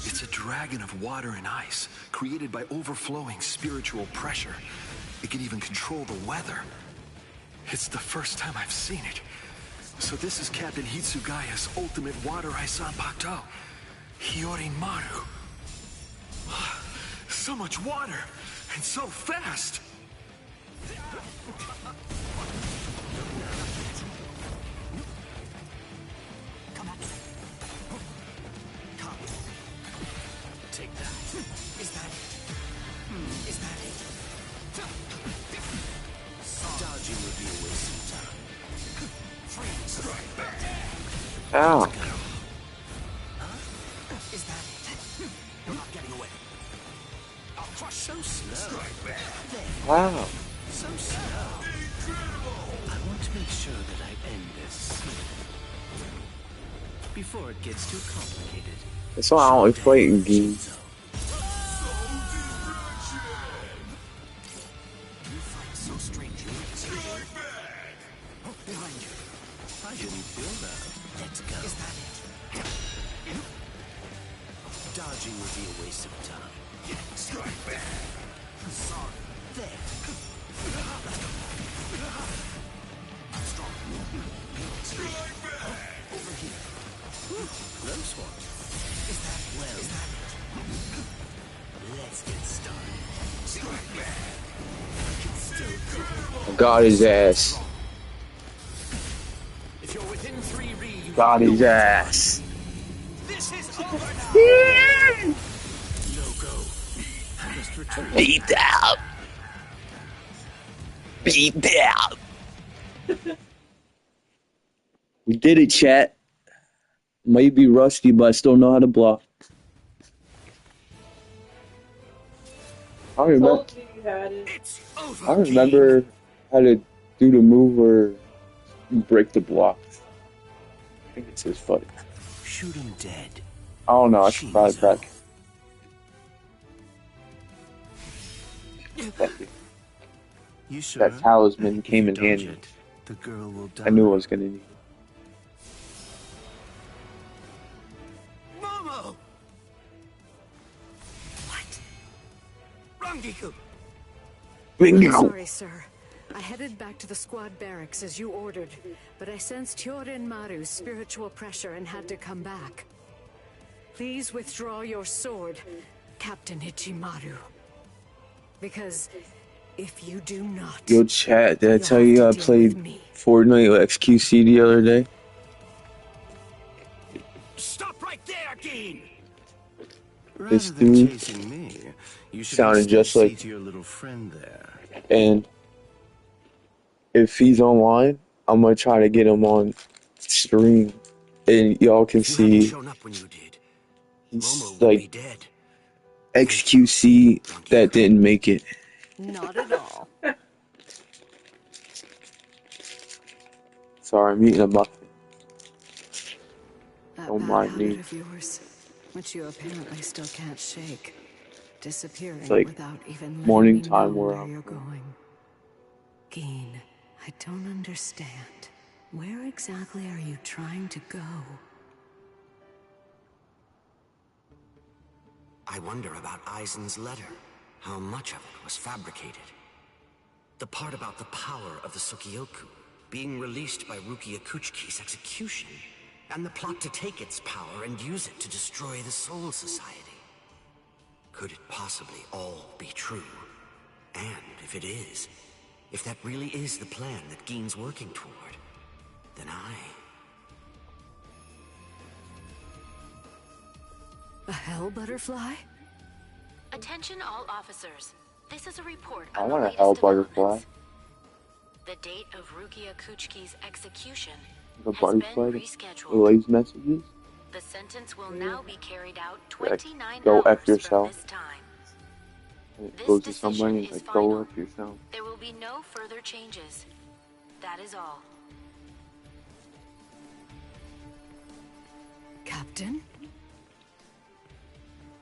[SPEAKER 8] It's a dragon of water and ice, created by overflowing spiritual pressure. It can even control the weather. It's the first time I've seen it. So this is Captain Hitsugaya's ultimate water ice Zanpakuto. Hiyorimaru. So much water, and so fast!
[SPEAKER 11] Come on. Come.
[SPEAKER 9] Take that.
[SPEAKER 11] Is that it? Is that it?
[SPEAKER 9] Dodging would be a waste of time.
[SPEAKER 11] Freeze.
[SPEAKER 10] Ow.
[SPEAKER 11] Is that it? You're not getting away. I'll crush
[SPEAKER 9] So slow.
[SPEAKER 10] Wow.
[SPEAKER 9] So slow. I want to make sure that I end this before it gets too complicated.
[SPEAKER 10] That's why I don't like fighting games.
[SPEAKER 11] You fight so strangely.
[SPEAKER 9] didn't feel that. Let's go. Is that it? Dodging would be a waste of time. Strike back. Sorry. There. Let's go. I'm strong. Strike back. Over here. Close one. Is that well? Is that it? Let's get started. Strike back.
[SPEAKER 10] Got his ass.
[SPEAKER 9] If you're within 3 Ri, you
[SPEAKER 10] Got his ass.
[SPEAKER 9] This is over now. No go. Just retreat.
[SPEAKER 10] Beat down. Beat down. We did it, chat. Might be rusty, but I still know how to block. I remember. I remember how to do the move where you break the block. I think it says funny.
[SPEAKER 9] Shoot him dead.
[SPEAKER 10] I don't know. I should try it back.
[SPEAKER 9] You sure?
[SPEAKER 10] That talisman came in handy.
[SPEAKER 9] The girl will die.
[SPEAKER 10] I knew I was gonna need it.
[SPEAKER 11] Momo! What? Rangiku!
[SPEAKER 4] Sorry, sir. I headed back to the squad barracks as you ordered, but I sensed Hyorin Maru's spiritual pressure and had to come back. Please withdraw your sword, Captain Ichimaru. Because if you do not...
[SPEAKER 10] Yo, chat, did I tell you I played Fortnite with XQC the other day?
[SPEAKER 11] Stop right there, Geen!
[SPEAKER 10] This dude sounded just like...
[SPEAKER 9] your little friend there.
[SPEAKER 10] And if he's online, I'm gonna try to get him on stream, and y'all can see he's like XQC that didn't make it.
[SPEAKER 4] Not at all.
[SPEAKER 10] Sorry, I'm eating a muffin.
[SPEAKER 4] That
[SPEAKER 10] Don't
[SPEAKER 4] bad
[SPEAKER 10] mind
[SPEAKER 4] habit
[SPEAKER 10] me.
[SPEAKER 4] of yours, which you apparently still can't shake, disappearing
[SPEAKER 10] It's like
[SPEAKER 4] without even letting
[SPEAKER 10] morning
[SPEAKER 4] me
[SPEAKER 10] time
[SPEAKER 4] know
[SPEAKER 10] where
[SPEAKER 4] where
[SPEAKER 10] I'm
[SPEAKER 4] you're going. Geen, I don't understand. Where exactly are you trying to go?
[SPEAKER 11] I wonder about Aizen's letter. How much of it was fabricated? The part about the power of the Sukioku being released by Rukia Kuchiki's execution, and the plot to take its power and use it to destroy the Soul Society. Could it possibly all be true? And if it is, if that really is the plan that Geen's working toward, then
[SPEAKER 4] A hell butterfly?
[SPEAKER 12] Attention all officers. This is a report
[SPEAKER 10] I
[SPEAKER 12] on
[SPEAKER 10] want
[SPEAKER 12] the
[SPEAKER 10] a
[SPEAKER 12] latest
[SPEAKER 10] hell butterfly.
[SPEAKER 12] The date of Rukia Kuchiki's execution
[SPEAKER 10] The
[SPEAKER 12] has
[SPEAKER 10] butterfly
[SPEAKER 12] been
[SPEAKER 10] that
[SPEAKER 12] rescheduled.
[SPEAKER 10] relays messages.
[SPEAKER 12] The sentence will now be carried out
[SPEAKER 10] Like,
[SPEAKER 12] 29
[SPEAKER 10] go
[SPEAKER 12] hours
[SPEAKER 10] F yourself.
[SPEAKER 12] from this time.
[SPEAKER 10] And it
[SPEAKER 12] This
[SPEAKER 10] goes to
[SPEAKER 12] decision
[SPEAKER 10] somebody
[SPEAKER 12] is
[SPEAKER 10] like,
[SPEAKER 12] final.
[SPEAKER 10] go F yourself.
[SPEAKER 12] There will be no further changes. That is all.
[SPEAKER 4] Captain?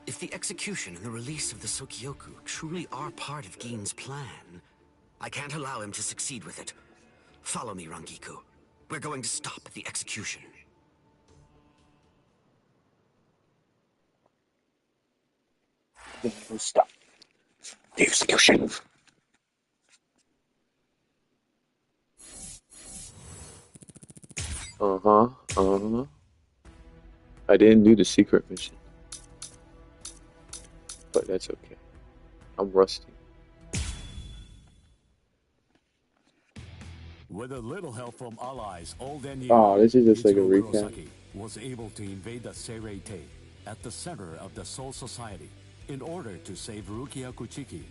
[SPEAKER 11] If the execution and the release of the Sukioku truly are part of Geen's plan, I can't allow him to succeed with it. Follow me, Rangiku. We're going to stop the execution.
[SPEAKER 10] Stop the execution. I didn't do the secret mission, but that's okay. I'm rusty.
[SPEAKER 13] With a little help from allies old and new,
[SPEAKER 10] Oh, this is just like a
[SPEAKER 13] Ichiro
[SPEAKER 10] recap.
[SPEAKER 13] Kurosaki was able to invade the Seirei-tei at the center of the Soul Society in order to save Rukia Kuchiki.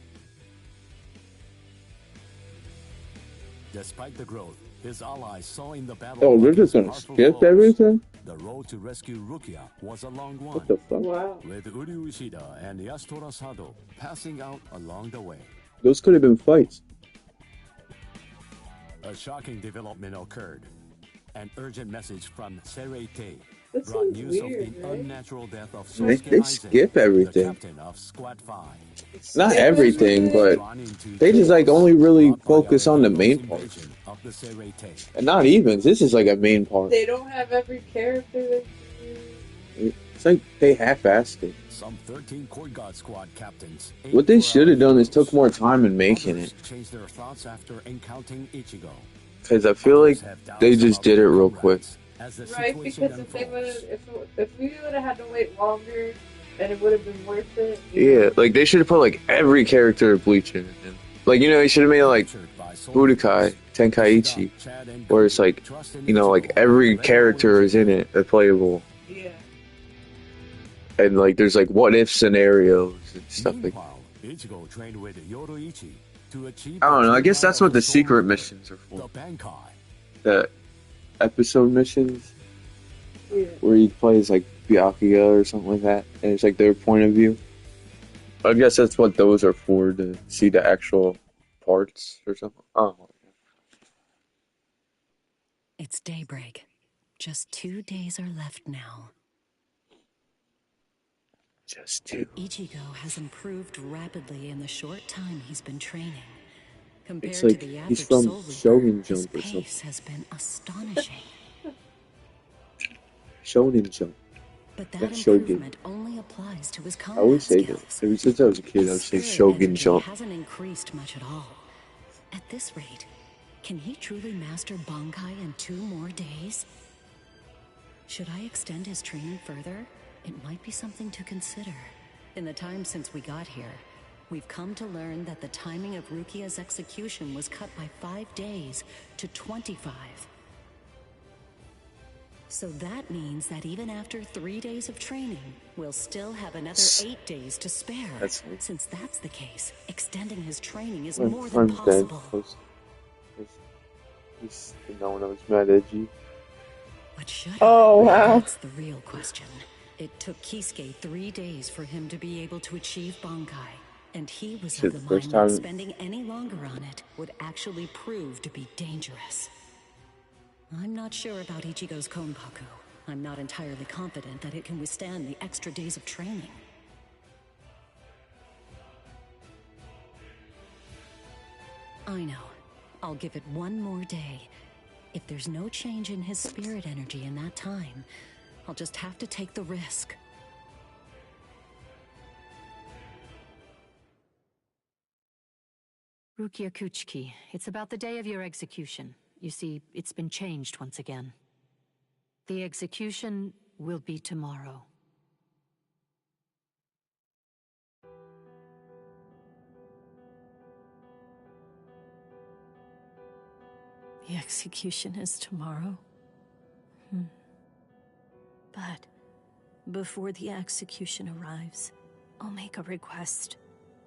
[SPEAKER 13] Despite the growth his allies saw in the battle,
[SPEAKER 10] Oh, they're just gonna skip everything?
[SPEAKER 13] the road to rescue Rukia was a long one.
[SPEAKER 10] What the fuck?
[SPEAKER 1] Wow.
[SPEAKER 13] With Uryu Ishida and Yasutora Sado passing out along the way.
[SPEAKER 10] Those could have been fights.
[SPEAKER 13] A shocking development occurred. An urgent message from Seirei-tei
[SPEAKER 1] This
[SPEAKER 13] brought
[SPEAKER 1] is
[SPEAKER 13] news of
[SPEAKER 1] weird,
[SPEAKER 13] the
[SPEAKER 1] right?
[SPEAKER 13] unnatural death of
[SPEAKER 10] They
[SPEAKER 13] Sosuke Aizen,
[SPEAKER 10] skip
[SPEAKER 13] the
[SPEAKER 10] everything.
[SPEAKER 13] captain of Squad 5.
[SPEAKER 10] Not
[SPEAKER 1] Skip
[SPEAKER 10] everything, but
[SPEAKER 13] Drawn into
[SPEAKER 10] they just like
[SPEAKER 13] chaos
[SPEAKER 10] only really
[SPEAKER 13] brought by
[SPEAKER 10] focus
[SPEAKER 13] our
[SPEAKER 10] on the
[SPEAKER 13] hero's
[SPEAKER 10] main parts.
[SPEAKER 13] invasion of the Serete.
[SPEAKER 10] And not even. This is like a main part.
[SPEAKER 1] They don't have every character that
[SPEAKER 10] It's like they half-assed it.
[SPEAKER 13] Some 13 Court Guard Squad captains.
[SPEAKER 10] What they should have done is took more time in making it.
[SPEAKER 13] Changed their thoughts after encountering Ichigo.
[SPEAKER 10] Because I feel like they just did it real quick.
[SPEAKER 1] right, because if they would have, if we would have had to wait longer, then it would have been worth it.
[SPEAKER 10] Yeah, like they should have put like every character of Bleach in it. Like, you know, they should have made it like Budokai, Tenkaichi, where it's like, you know, like every character is in it that's playable.
[SPEAKER 1] Yeah.
[SPEAKER 10] And like there's like what if scenarios and stuff like that.
[SPEAKER 13] Ichigo trained with Yoroichi to achieve
[SPEAKER 10] I don't know, I guess that's what the secret missions are for. The episode missions,
[SPEAKER 1] yeah,
[SPEAKER 10] where he plays like Byakuya or something like that, and it's like their point of view. I guess that's what those are for, to see the actual parts or something. Oh.
[SPEAKER 4] It's daybreak. Just 2 days are left now.
[SPEAKER 10] Just 2.
[SPEAKER 4] Ichigo has improved rapidly in the short time he's been training. Compared
[SPEAKER 10] It's like
[SPEAKER 4] to the
[SPEAKER 10] he's
[SPEAKER 4] average
[SPEAKER 10] from
[SPEAKER 4] Soul Reaper,
[SPEAKER 10] Shogun
[SPEAKER 4] his
[SPEAKER 10] Jump or
[SPEAKER 4] pace
[SPEAKER 10] something.
[SPEAKER 4] has been astonishing.
[SPEAKER 10] Shonen Jump.
[SPEAKER 4] But that
[SPEAKER 10] That's Shogun.
[SPEAKER 4] improvement only applies to his
[SPEAKER 10] I
[SPEAKER 4] combat
[SPEAKER 10] always say that.
[SPEAKER 4] skills.
[SPEAKER 10] Ever since I was a kid, I would say Shogun
[SPEAKER 4] Energy
[SPEAKER 10] Jump.
[SPEAKER 4] hasn't increased much at all. At this rate, can he truly master Bankai in 2 more days? Should I extend his training further? It might be something to consider. In the time since we got here, we've come to learn that the timing of Rukia's execution was cut by 5 days to 25. So that means that even after 3 days of training, we'll still have another 8 days to spare. Since that's the case, extending his training is more than possible.
[SPEAKER 10] He's known I was mad edgy.
[SPEAKER 4] But should
[SPEAKER 1] Oh,
[SPEAKER 4] I?
[SPEAKER 1] wow.
[SPEAKER 4] That's the real question. It took Kisuke 3 days for him to be able to achieve Bankai, and he was
[SPEAKER 10] Shit,
[SPEAKER 4] of the
[SPEAKER 10] the first
[SPEAKER 4] mind that
[SPEAKER 10] time-
[SPEAKER 4] spending any longer on it would actually prove to be dangerous. I'm not sure about Ichigo's Konpaku. I'm not entirely confident that it can withstand the extra days of training. I know. I'll give it 1 more day. If there's no change in his spirit energy in that time, I'll just have to take the risk.
[SPEAKER 14] Rukia Kuchiki, it's about the day of your execution. You see, it's been changed once again. The execution will be tomorrow.
[SPEAKER 15] The execution is tomorrow. But before the execution arrives, I'll make a request.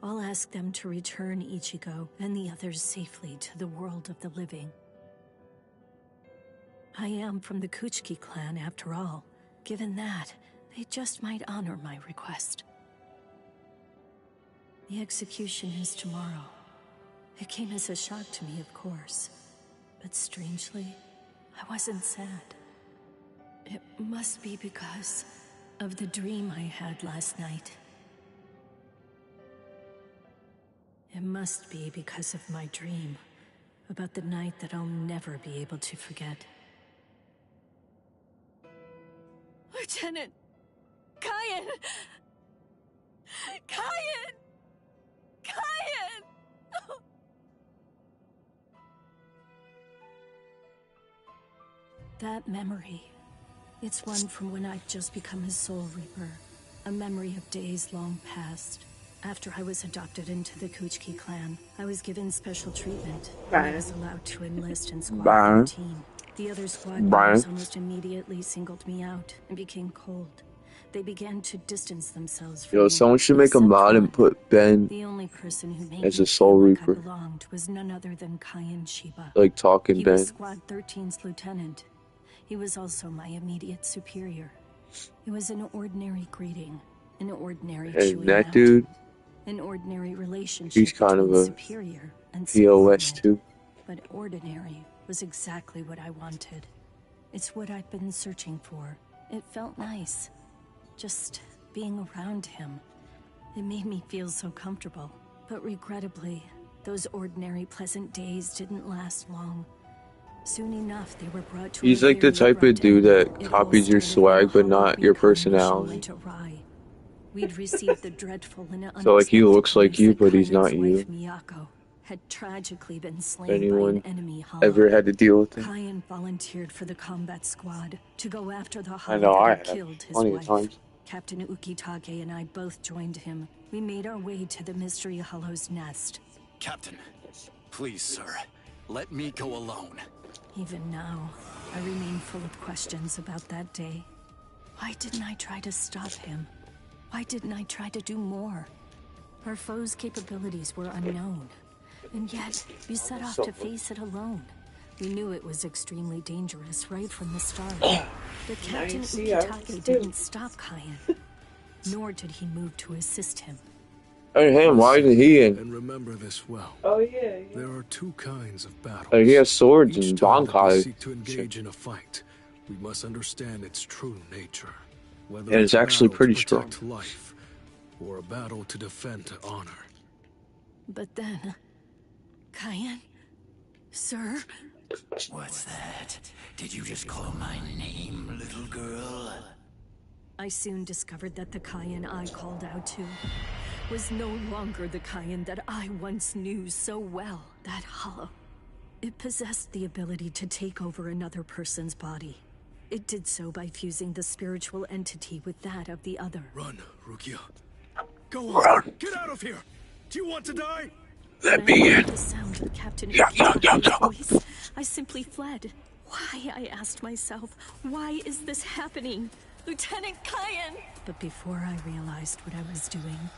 [SPEAKER 15] I'll ask them to return Ichigo and the others safely to the world of the living. I am from the Kuchiki clan after all. Given that, they just might honor my request. The execution is tomorrow. It came as a shock to me, of course. But strangely, I wasn't sad. It must be because of the dream I had last night. It must be because of my dream about the night that I'll never be able to forget. Lieutenant! Kyan! Kyan! Kyan! Oh. That memory, it's one from when I'd just become a Soul Reaper. A memory of days long past. After I was adopted into the Kuchiki clan, I was given special treatment. I was allowed to enlist in Squad 13. The other squad members almost immediately singled me out and became cold. They began to distance themselves from me.
[SPEAKER 10] Someone should make a mod and put Ben
[SPEAKER 15] The only person who made
[SPEAKER 10] as
[SPEAKER 15] me
[SPEAKER 10] a Soul
[SPEAKER 15] feel like I
[SPEAKER 10] Reaper.
[SPEAKER 15] belonged was none other than Kyan Shiba.
[SPEAKER 10] Like talking
[SPEAKER 15] He
[SPEAKER 10] Ben.
[SPEAKER 15] was Squad 13's lieutenant. He was also my immediate superior. It was an ordinary greeting, an ordinary
[SPEAKER 10] And
[SPEAKER 15] chewing
[SPEAKER 10] that
[SPEAKER 15] out,
[SPEAKER 10] dude,
[SPEAKER 15] an ordinary relationship
[SPEAKER 10] he's kind of
[SPEAKER 15] between
[SPEAKER 10] a
[SPEAKER 15] superior and
[SPEAKER 10] POS
[SPEAKER 15] subordinate.
[SPEAKER 10] too.
[SPEAKER 15] But ordinary was exactly what I wanted. It's what I've been searching for. It felt nice. Just being around him. It made me feel so comfortable. But regrettably, those ordinary pleasant days didn't last long. Soon enough, they were brought to
[SPEAKER 10] He's
[SPEAKER 15] a
[SPEAKER 10] like the
[SPEAKER 15] very
[SPEAKER 10] type of
[SPEAKER 15] abrupt
[SPEAKER 10] dude
[SPEAKER 15] end.
[SPEAKER 10] that
[SPEAKER 15] It all
[SPEAKER 10] copies your
[SPEAKER 15] started when a
[SPEAKER 10] swag but
[SPEAKER 15] hollow
[SPEAKER 10] not your
[SPEAKER 15] recon mission
[SPEAKER 10] personality.
[SPEAKER 15] went awry. We'd received the dreadful and
[SPEAKER 10] So like he
[SPEAKER 15] unexpected
[SPEAKER 10] looks like
[SPEAKER 15] news
[SPEAKER 10] you,
[SPEAKER 15] that
[SPEAKER 10] but he's
[SPEAKER 15] Kyan's
[SPEAKER 10] not
[SPEAKER 15] wife,
[SPEAKER 10] you.
[SPEAKER 15] Miyako, had tragically been
[SPEAKER 10] If
[SPEAKER 15] slain by an
[SPEAKER 10] anyone
[SPEAKER 15] enemy hollow.
[SPEAKER 10] ever had to deal with him.
[SPEAKER 15] Kyan volunteered for the combat squad to go after the
[SPEAKER 10] I
[SPEAKER 15] hollow
[SPEAKER 10] know
[SPEAKER 15] that
[SPEAKER 10] I
[SPEAKER 15] had
[SPEAKER 10] have
[SPEAKER 15] killed his
[SPEAKER 10] plenty of
[SPEAKER 15] wife.
[SPEAKER 10] times.
[SPEAKER 15] Captain Ukitage and I both joined him. We made our way to the Mystery Hollow's nest.
[SPEAKER 8] Captain, please, sir, let me go alone.
[SPEAKER 15] Even now, I remain full of questions about that day. Why didn't I try to stop him? Why didn't I try to do more? Our foe's capabilities were unknown, and yet we set off to face it alone. We knew it was extremely dangerous right from the start. But Captain Ukitage didn't stop Kyan, nor did he move to assist him.
[SPEAKER 10] Hey, him, why isn't he in?
[SPEAKER 16] And remember this well.
[SPEAKER 1] Oh yeah.
[SPEAKER 16] There are two kinds of battles.
[SPEAKER 10] He has swords
[SPEAKER 16] Each
[SPEAKER 10] and
[SPEAKER 16] time that we
[SPEAKER 10] bankai.
[SPEAKER 16] seek to engage in a fight, we must understand its true nature. Whether
[SPEAKER 10] And it's
[SPEAKER 16] a
[SPEAKER 10] actually
[SPEAKER 16] battle
[SPEAKER 10] pretty
[SPEAKER 16] to
[SPEAKER 10] strong.
[SPEAKER 16] protect life, or a battle to defend honor.
[SPEAKER 15] But then, Kyan, sir.
[SPEAKER 9] What's that? Did you just call my name, little girl?
[SPEAKER 15] I soon discovered that the Kyan I called out to was no longer the Kyan that I once knew so well. That hollow. It possessed the ability to take over another person's body. It did so by fusing the spiritual entity with that of the other.
[SPEAKER 16] Run, Rukia. Go on. Get out of here. Do you want to die?
[SPEAKER 10] Let me in.
[SPEAKER 15] The sound of Captain Ukitage's voice, I simply fled. Why, I asked myself, why is this happening? Lieutenant Kyan! But before I realized what I was doing,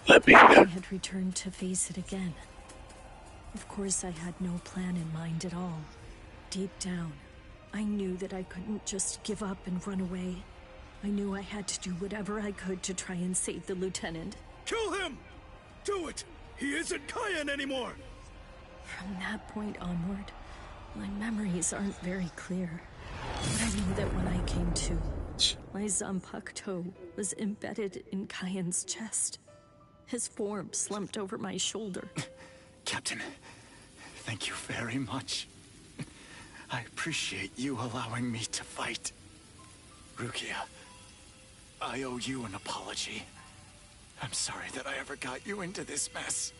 [SPEAKER 15] I had returned to face it again. Of course, I had no plan in mind at all. Deep down, I knew that I couldn't just give up and run away. I knew I had to do whatever I could to try and save the lieutenant.
[SPEAKER 16] Kill him! Do it! He isn't Kyan anymore!
[SPEAKER 15] From that point onward, my memories aren't very clear. But I know that when I came to, my Zanpakuto toe was embedded in Kyan's chest. His form slumped over my shoulder.
[SPEAKER 8] Captain, thank you very much. I appreciate you allowing me to fight. Rukia, I owe you an apology. I'm sorry that I ever got you into this mess.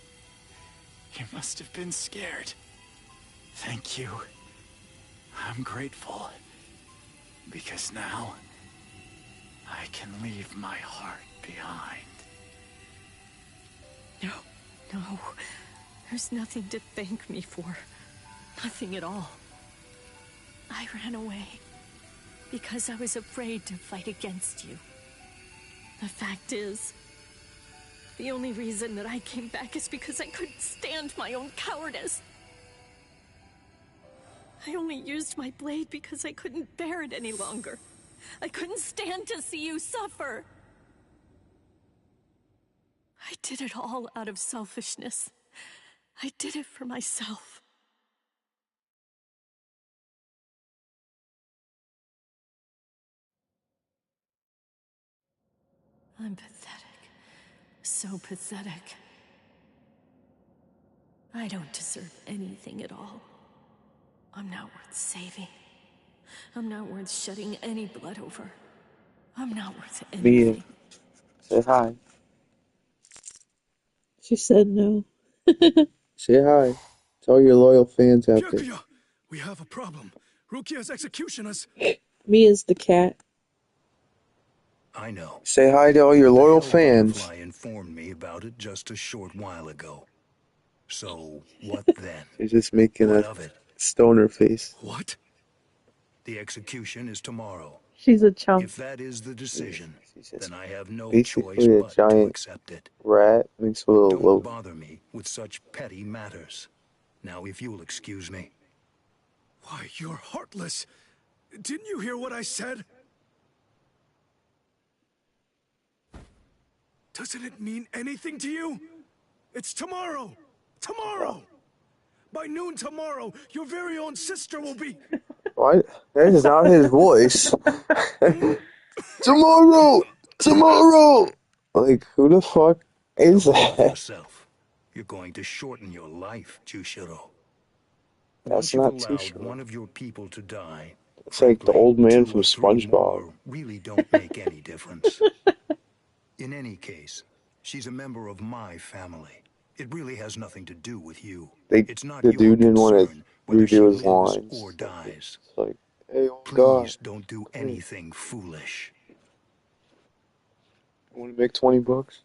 [SPEAKER 8] You must have been scared. Thank you. I'm grateful. Because now, I can leave my heart behind.
[SPEAKER 15] No. There's nothing to thank me for. Nothing at all. I ran away because I was afraid to fight against you. The fact is, the only reason that I came back is because I couldn't stand my own cowardice. I only used my blade because I couldn't bear it any longer. I couldn't stand to see you suffer. I did it all out of selfishness. I did it for myself. I'm pathetic. So pathetic. I don't deserve anything at all. I'm not worth saving. I'm not worth shedding any blood over. I'm not worth anything.
[SPEAKER 10] Mia, say hi.
[SPEAKER 17] She said no.
[SPEAKER 10] Say hi. Tell your loyal fans out there.
[SPEAKER 16] Byakuya, we have a problem. Rukia's executioners.
[SPEAKER 17] Mia's the cat.
[SPEAKER 5] I know.
[SPEAKER 10] Say hi to all your loyal
[SPEAKER 5] The
[SPEAKER 10] fans.
[SPEAKER 5] Butterfly informed me about it just a short while ago. So, what then?
[SPEAKER 10] She's just making
[SPEAKER 5] What
[SPEAKER 10] a
[SPEAKER 5] of it?
[SPEAKER 10] stoner face.
[SPEAKER 16] What?
[SPEAKER 5] The execution is tomorrow.
[SPEAKER 17] She's a chump.
[SPEAKER 5] If that is the decision, then I have no choice
[SPEAKER 10] Basically a
[SPEAKER 5] but to
[SPEAKER 10] giant
[SPEAKER 5] accept it.
[SPEAKER 10] rat mixed with a
[SPEAKER 5] Don't
[SPEAKER 10] loaf.
[SPEAKER 5] bother me with such petty matters. Now, if you'll excuse me.
[SPEAKER 16] Why, you're heartless. Didn't you hear what I said? Doesn't it mean anything to you? It's tomorrow! Tomorrow! By noon tomorrow, your very own sister will be...
[SPEAKER 10] What? That is not his voice. Tomorrow! Tomorrow! Like, who the fuck is
[SPEAKER 5] Of
[SPEAKER 10] that?
[SPEAKER 5] yourself. You're going to shorten your life, Jushiro.
[SPEAKER 10] That's
[SPEAKER 5] Once you've
[SPEAKER 10] not too
[SPEAKER 5] allowed
[SPEAKER 10] short.
[SPEAKER 5] one of your people to die,
[SPEAKER 10] It's like the
[SPEAKER 5] frankly,
[SPEAKER 10] old man
[SPEAKER 5] 2
[SPEAKER 10] from
[SPEAKER 5] or 3
[SPEAKER 10] SpongeBob.
[SPEAKER 5] more really don't make any difference. In any case, she's a member of my family. It really has nothing to do with you. It's not
[SPEAKER 10] The
[SPEAKER 5] your
[SPEAKER 10] dude didn't want to
[SPEAKER 5] concern whether she
[SPEAKER 10] redo his
[SPEAKER 5] lives
[SPEAKER 10] lines.
[SPEAKER 5] or dies.
[SPEAKER 10] It's like, hey, old guy,
[SPEAKER 5] Please don't do anything foolish.
[SPEAKER 10] want to make 20 bucks?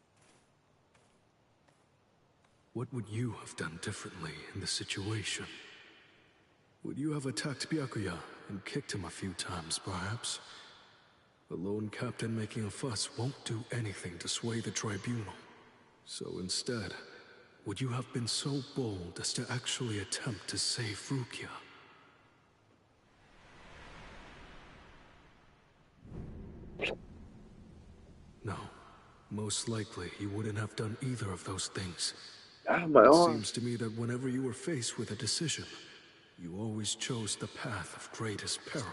[SPEAKER 18] What would you have done differently in this situation? Would you have attacked Byakuya and kicked him a few times, perhaps? The lone captain making a fuss won't do anything to sway the tribunal. So instead, would you have been so bold as to actually attempt to save Rukia? No. Most likely, you wouldn't have done either of those things.
[SPEAKER 10] My
[SPEAKER 18] It
[SPEAKER 10] arm.
[SPEAKER 18] seems to me that whenever you were faced with a decision, you always chose the path of greatest peril.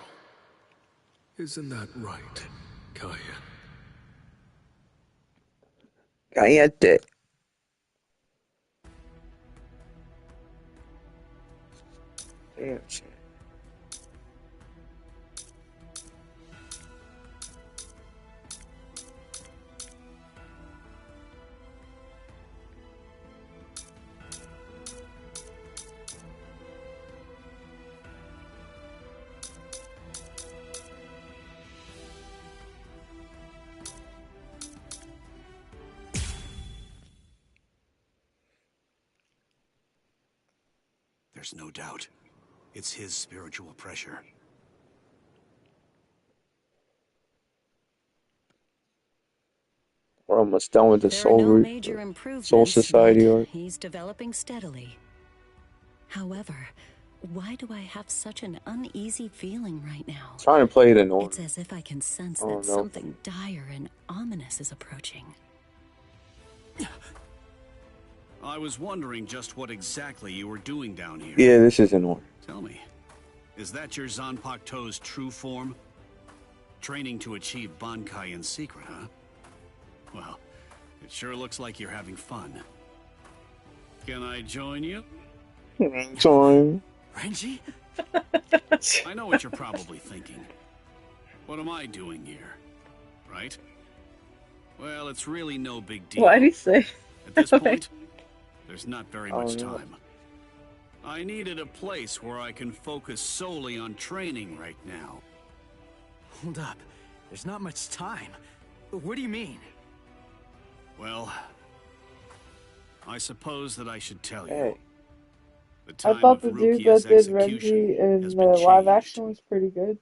[SPEAKER 18] Isn't that right, Kaya?
[SPEAKER 10] Cállate. Damn shit.
[SPEAKER 8] There's no doubt. It's his spiritual pressure.
[SPEAKER 10] We're almost done with the
[SPEAKER 4] There are no major
[SPEAKER 10] Soul
[SPEAKER 4] improvements,
[SPEAKER 10] Society
[SPEAKER 4] but
[SPEAKER 10] arc.
[SPEAKER 4] he's developing steadily. However, why do I have such an uneasy feeling right now?
[SPEAKER 10] Trying to play it in order.
[SPEAKER 4] It's as if I can sense
[SPEAKER 10] Oh,
[SPEAKER 4] that
[SPEAKER 10] no.
[SPEAKER 4] something dire and ominous is approaching.
[SPEAKER 19] I was wondering just what exactly you were doing down here.
[SPEAKER 10] Yeah, this is in order.
[SPEAKER 19] Tell me, is that your Zanpakuto's true form? Training to achieve Bankai in secret, huh? Well, it sure looks like you're having fun. Can I join you?
[SPEAKER 10] Time.
[SPEAKER 19] Renji? I know what you're probably thinking. What am I doing here? Right? Well, it's really no big deal.
[SPEAKER 1] Why did he say?
[SPEAKER 19] At this point, there's not very much
[SPEAKER 10] Oh, no.
[SPEAKER 19] time. I needed a place where I can focus solely on training right now.
[SPEAKER 3] Hold up. There's not much time. What do you mean?
[SPEAKER 19] Well, I suppose that I should tell you.
[SPEAKER 10] Hey.
[SPEAKER 19] The
[SPEAKER 1] I
[SPEAKER 19] time
[SPEAKER 1] thought
[SPEAKER 19] of
[SPEAKER 1] the dude
[SPEAKER 19] Rukia's
[SPEAKER 1] that did
[SPEAKER 19] execution
[SPEAKER 1] Renji in
[SPEAKER 19] has
[SPEAKER 1] the
[SPEAKER 19] been
[SPEAKER 1] live
[SPEAKER 19] changed.
[SPEAKER 1] action was pretty good.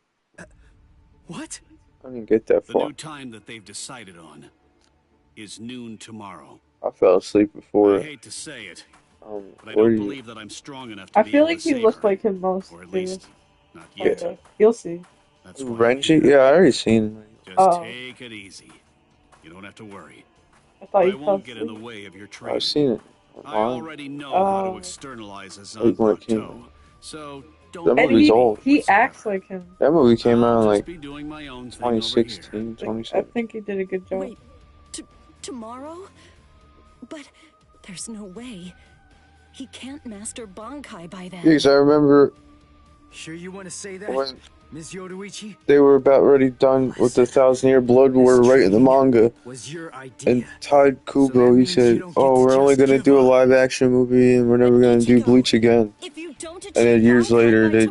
[SPEAKER 3] What?
[SPEAKER 10] I didn't get that
[SPEAKER 19] The
[SPEAKER 10] far.
[SPEAKER 19] new time that they've decided on is noon tomorrow.
[SPEAKER 10] I fell asleep before.
[SPEAKER 19] I hate to say it, but I
[SPEAKER 10] where
[SPEAKER 19] don't
[SPEAKER 10] do you-
[SPEAKER 19] believe that I'm strong enough to
[SPEAKER 1] I
[SPEAKER 19] be
[SPEAKER 1] feel
[SPEAKER 19] able
[SPEAKER 1] like
[SPEAKER 19] to
[SPEAKER 1] he
[SPEAKER 19] save
[SPEAKER 1] looked
[SPEAKER 19] her.
[SPEAKER 1] like him most.
[SPEAKER 19] Or at least, not
[SPEAKER 10] Yeah.
[SPEAKER 19] yet.
[SPEAKER 1] Okay, you'll see.
[SPEAKER 19] That's what I
[SPEAKER 10] Renji?
[SPEAKER 19] hear.
[SPEAKER 10] Yeah, I already seen it.
[SPEAKER 19] Just take it easy. You don't have to worry.
[SPEAKER 1] I thought
[SPEAKER 19] I
[SPEAKER 1] you fell
[SPEAKER 19] won't get in the
[SPEAKER 1] asleep.
[SPEAKER 19] way of your training.
[SPEAKER 10] I've seen it
[SPEAKER 19] I
[SPEAKER 10] online.
[SPEAKER 19] already know how to
[SPEAKER 1] Oh.
[SPEAKER 19] externalize a
[SPEAKER 10] Like when it came
[SPEAKER 19] Zanpakuto,
[SPEAKER 10] out.
[SPEAKER 19] so don't
[SPEAKER 10] That
[SPEAKER 1] And
[SPEAKER 10] movie's
[SPEAKER 1] he
[SPEAKER 10] old.
[SPEAKER 1] he acts like him.
[SPEAKER 10] That movie came out in
[SPEAKER 19] I'll
[SPEAKER 10] like
[SPEAKER 19] just be doing my own thing over here.
[SPEAKER 10] 2016,
[SPEAKER 1] Like, I
[SPEAKER 10] 2017.
[SPEAKER 1] think he did a good job.
[SPEAKER 4] Wait, tomorrow? But there's no way. He can't master Bankai by then.
[SPEAKER 10] Yeah, 'cause I remember
[SPEAKER 3] Sure you want to say that,
[SPEAKER 10] when
[SPEAKER 3] Ms. Yoruichi?
[SPEAKER 10] they were about ready done with the 1,000-Year Blood War right in the manga.
[SPEAKER 3] Was your idea?
[SPEAKER 10] And Todd Kubo, he said, "Oh, we're only gonna do a live-action movie, and we're never gonna do Bleach again." And then years later, they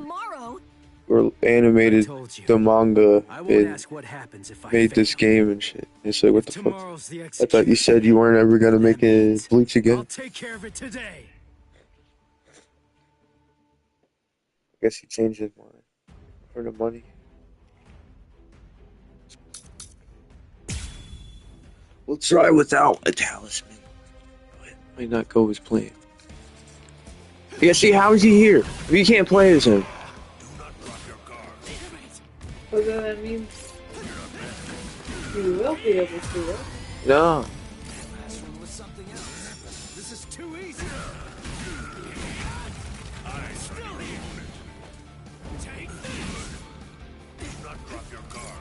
[SPEAKER 10] were animated the manga
[SPEAKER 3] I won't
[SPEAKER 10] and
[SPEAKER 3] ask what happens if I
[SPEAKER 10] made
[SPEAKER 3] fail.
[SPEAKER 10] this game and shit. It's like, what the fuck?
[SPEAKER 3] Tomorrow's the
[SPEAKER 10] I thought you
[SPEAKER 3] execution.
[SPEAKER 10] said you weren't ever gonna make a Bleach again.
[SPEAKER 3] I'll take care of it today.
[SPEAKER 10] I guess he changed his mind for the money. We'll try without a talisman. It might not go as planned. Yeah, see, how is he here? If he can't play as him.
[SPEAKER 1] So then that means you will be able to, right?
[SPEAKER 10] No.
[SPEAKER 3] This is too easy.
[SPEAKER 5] Take this. Do not drop your guard.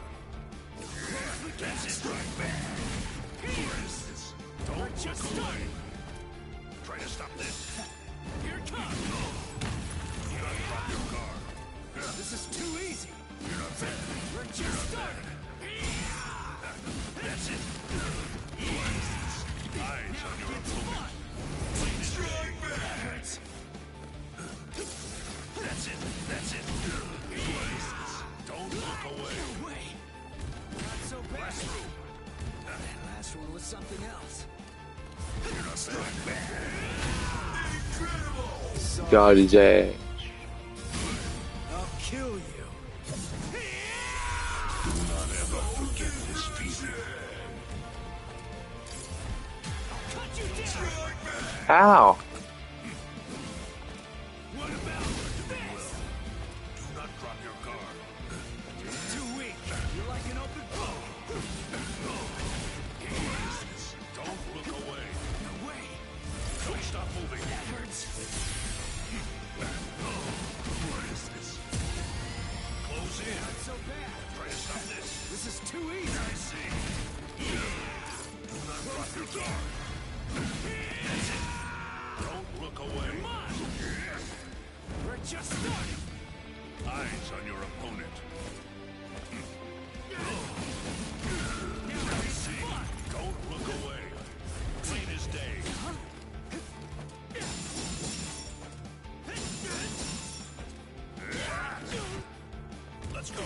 [SPEAKER 3] is too easy.
[SPEAKER 5] You're not bad.
[SPEAKER 3] We're just starting.
[SPEAKER 5] That's it. Eyes on your opponent. Strike back. That's it. That's it. Don't look away.
[SPEAKER 3] Not so bad.
[SPEAKER 5] Blast through.
[SPEAKER 3] That last one was something else.
[SPEAKER 5] You're not bad. Incredible.
[SPEAKER 10] Got his ass.
[SPEAKER 3] I'll kill you.
[SPEAKER 5] Do not ever forget this feeling.
[SPEAKER 3] Cut you down.
[SPEAKER 10] Ow.
[SPEAKER 3] What about this?
[SPEAKER 5] Do not drop your guard.
[SPEAKER 3] Too weak. You're like an open book.
[SPEAKER 5] Don't look away.
[SPEAKER 3] No way.
[SPEAKER 5] Don't stop moving.
[SPEAKER 3] That hurts.
[SPEAKER 5] What is this? Close in.
[SPEAKER 3] Not so bad.
[SPEAKER 5] Try to stop this.
[SPEAKER 3] This is too easy.
[SPEAKER 5] I see. Do not drop your guard. That's it. Don't look away.
[SPEAKER 3] Come on. We're just starting.
[SPEAKER 5] Eyes on your opponent.
[SPEAKER 3] Now
[SPEAKER 5] I see. Don't look away. Clean as day. Let's go.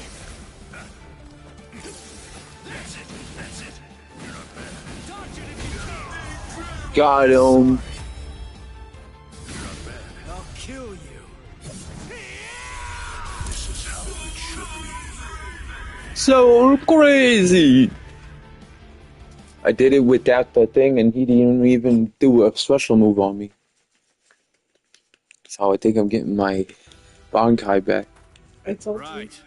[SPEAKER 5] That's it. That's it. You're not bad.
[SPEAKER 3] Dodge it if you can.
[SPEAKER 10] Got him.
[SPEAKER 5] You're not bad.
[SPEAKER 3] I'll kill you.
[SPEAKER 5] This is how it should be.
[SPEAKER 10] So crazy. I did it without the thing, and he didn't even do a special move on me. So I think I'm getting my Bankai back.
[SPEAKER 1] I told you.
[SPEAKER 19] Right.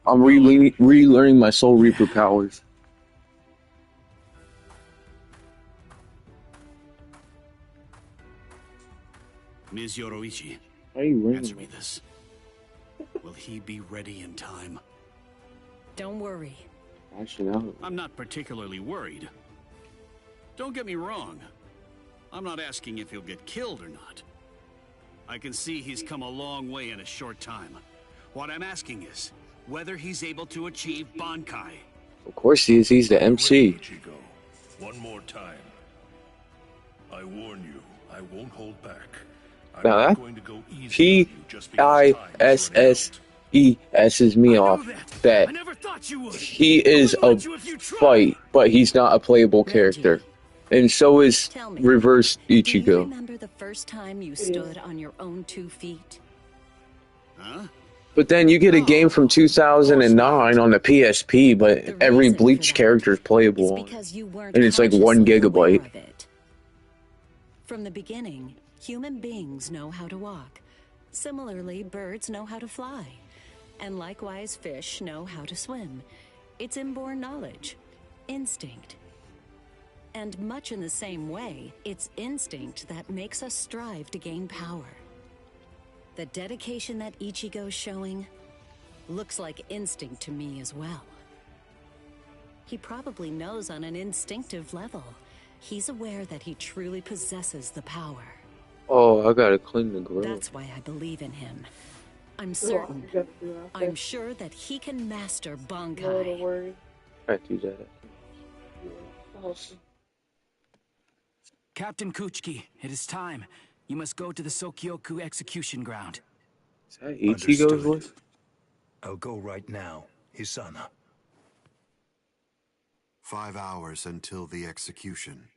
[SPEAKER 10] I'm relearning my Soul Reaper powers.
[SPEAKER 19] Ms. Yoroichi,
[SPEAKER 10] Why are you
[SPEAKER 19] answer
[SPEAKER 10] ringing
[SPEAKER 19] me this. Will he be ready in time?
[SPEAKER 4] Don't worry.
[SPEAKER 10] Actually, no.
[SPEAKER 19] I'm not particularly worried. Don't get me wrong. I'm not asking if he'll get killed or not. I can see he's come a long way in a short time. What I'm asking is whether he's able to achieve Bankai.
[SPEAKER 10] Of course he is. He's the MC.
[SPEAKER 5] Ichigo, one more time. I warn you, I won't hold back. I'm
[SPEAKER 10] Now
[SPEAKER 5] not
[SPEAKER 10] that
[SPEAKER 5] going to go easy on you just because time is running out.
[SPEAKER 10] P-I-S-S-E-S's me off that
[SPEAKER 3] I never thought you would.
[SPEAKER 10] he is a fight, but he's not a playable character. And so is
[SPEAKER 4] Tell me,
[SPEAKER 10] Reverse
[SPEAKER 4] do you
[SPEAKER 10] Ichigo.
[SPEAKER 4] remember the first time you stood on your own 2 feet?
[SPEAKER 19] Huh?
[SPEAKER 10] But then you get a game from 2009 on the PSP, but every Bleach character is playable.
[SPEAKER 4] Because you weren't
[SPEAKER 10] And it's like 1
[SPEAKER 4] consciously aware
[SPEAKER 10] gigabyte.
[SPEAKER 4] of it. From the beginning, human beings know how to walk. Similarly, birds know how to fly. And likewise, fish know how to swim. It's inborn knowledge. Instinct. And much in the same way, it's instinct that makes us strive to gain power. The dedication that Ichigo's showing looks like instinct to me as well. He probably knows on an instinctive level. He's aware that he truly possesses the power.
[SPEAKER 10] Oh, I gotta clean the grill.
[SPEAKER 4] That's why I believe in him. I'm certain. I'm sure that he can master Bankai.
[SPEAKER 10] I do that.
[SPEAKER 3] Captain Kuchiki, it is time. You must go to the Sokyoku execution ground.
[SPEAKER 10] Is that Ichigo's voice?
[SPEAKER 6] I'll go right now, Hisana. 5 hours until the execution.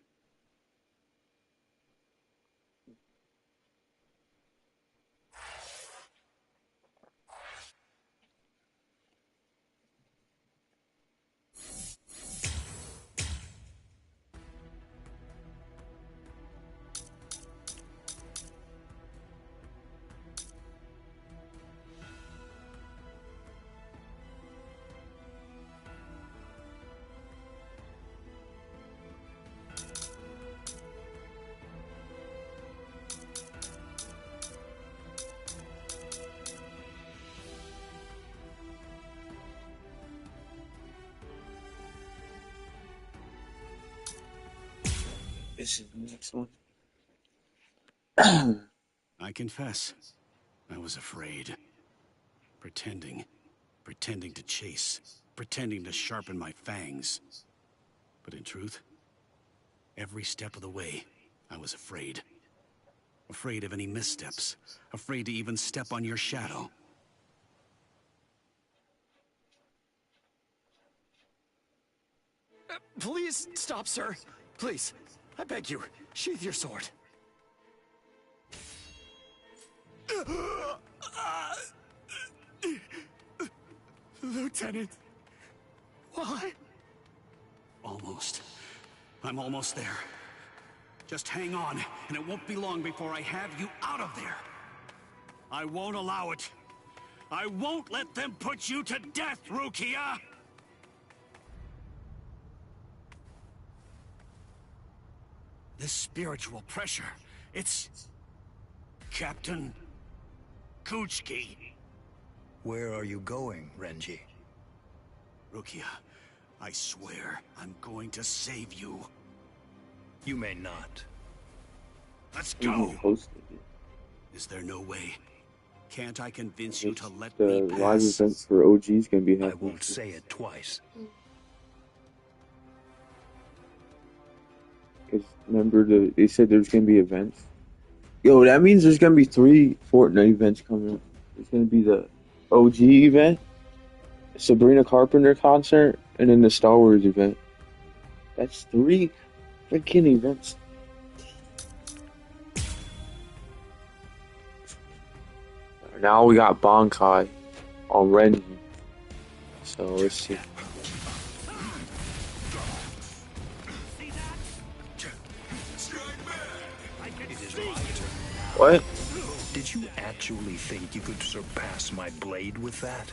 [SPEAKER 10] This is the next one.
[SPEAKER 19] I confess, I was afraid. Pretending to chase. Pretending to sharpen my fangs. But in truth, every step of the way, I was afraid. Afraid of any missteps. Afraid to even step on your shadow.
[SPEAKER 3] Please stop, sir. Please, I beg you, sheath your sword. Lieutenant, why?
[SPEAKER 19] Almost. I'm almost there. Just hang on, and it won't be long before I have you out of there. I won't allow it. I won't let them put you to death, Rukia! This spiritual pressure, it's... Captain... Kuchiki.
[SPEAKER 8] Where are you going, Renji?
[SPEAKER 19] Rukia, I swear I'm going to save you.
[SPEAKER 8] You may not.
[SPEAKER 19] Let's go! Is there no way? Can't I convince you to let me
[SPEAKER 10] The live
[SPEAKER 19] pass?
[SPEAKER 10] event for OG is gonna be happening.
[SPEAKER 8] I won't say it twice.
[SPEAKER 10] Cause remember, they said there's gonna be events. Yo, that means there's gonna be 3 Fortnite events coming up. There's gonna be the OG event, Sabrina Carpenter concert, and then the Star Wars event. That's 3 freaking events. Now we got Bankai on Renji. So let's see. What?
[SPEAKER 8] Did you actually think you could surpass my blade with that?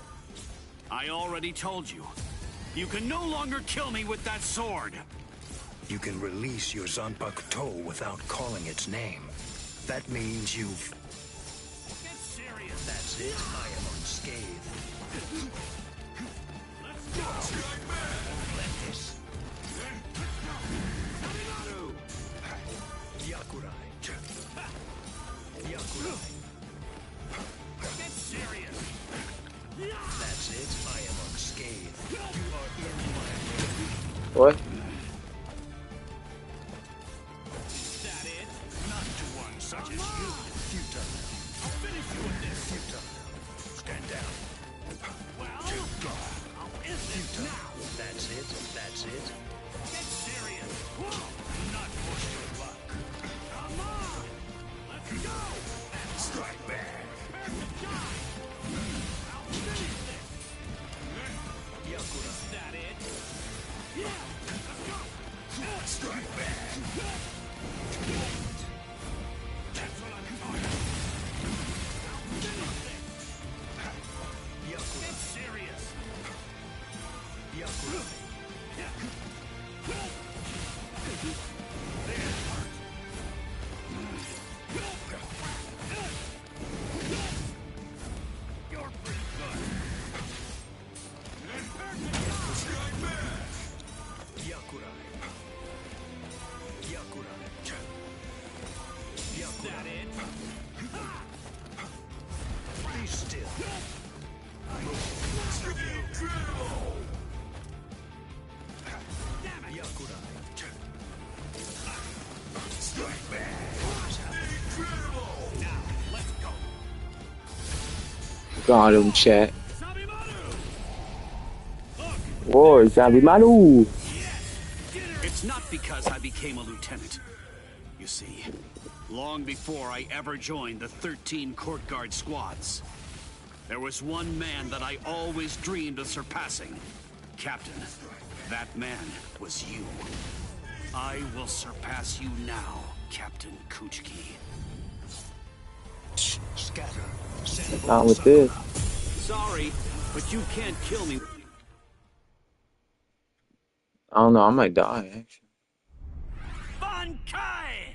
[SPEAKER 19] I already told you. You can no longer kill me with that sword.
[SPEAKER 8] You can release your Zanpakuto without calling its name. That means you've...
[SPEAKER 19] Get serious.
[SPEAKER 8] That's it. I am unscathed.
[SPEAKER 19] Let's go.
[SPEAKER 8] Let this. Yakurai. Yakurai.
[SPEAKER 19] Get serious.
[SPEAKER 8] That's it. I am unscathed. You are in my...
[SPEAKER 10] What?
[SPEAKER 19] Is that it?
[SPEAKER 8] Not to one such as you. Futile.
[SPEAKER 19] I'll finish you with this.
[SPEAKER 8] Futile. Stand down.
[SPEAKER 19] Well, I'll end this now.
[SPEAKER 8] That's it. That's it.
[SPEAKER 19] Get serious. Not push your luck. Come on. Let's go.
[SPEAKER 8] Strike back.
[SPEAKER 19] Prepare to die. I'll finish this.
[SPEAKER 8] Yakura.
[SPEAKER 19] Is that it? Yeah. Let's go.
[SPEAKER 8] Strike back.
[SPEAKER 19] That's what I'm talking about. I'll finish this.
[SPEAKER 8] Yakura.
[SPEAKER 19] Get serious.
[SPEAKER 8] Yakura.
[SPEAKER 19] You're pretty good.
[SPEAKER 8] Yakura. Yakura.
[SPEAKER 19] Is that it?
[SPEAKER 8] Be still.
[SPEAKER 19] Damn it.
[SPEAKER 8] Yakura.
[SPEAKER 19] Strike back. Now, let's go.
[SPEAKER 10] Got him, chat.
[SPEAKER 19] Sabimaru!
[SPEAKER 10] Whoa, Zabimaru!
[SPEAKER 19] It's not because I became a lieutenant. You see, long before I ever joined the 13 court guard squads, there was one man that I always dreamed of surpassing. Captain, that man was you. I will surpass you now, Captain Kuchiki.
[SPEAKER 8] Scatter.
[SPEAKER 10] Not with this.
[SPEAKER 19] Sorry, but you can't kill me.
[SPEAKER 10] I don't know, I might die, actually.
[SPEAKER 19] Bankai!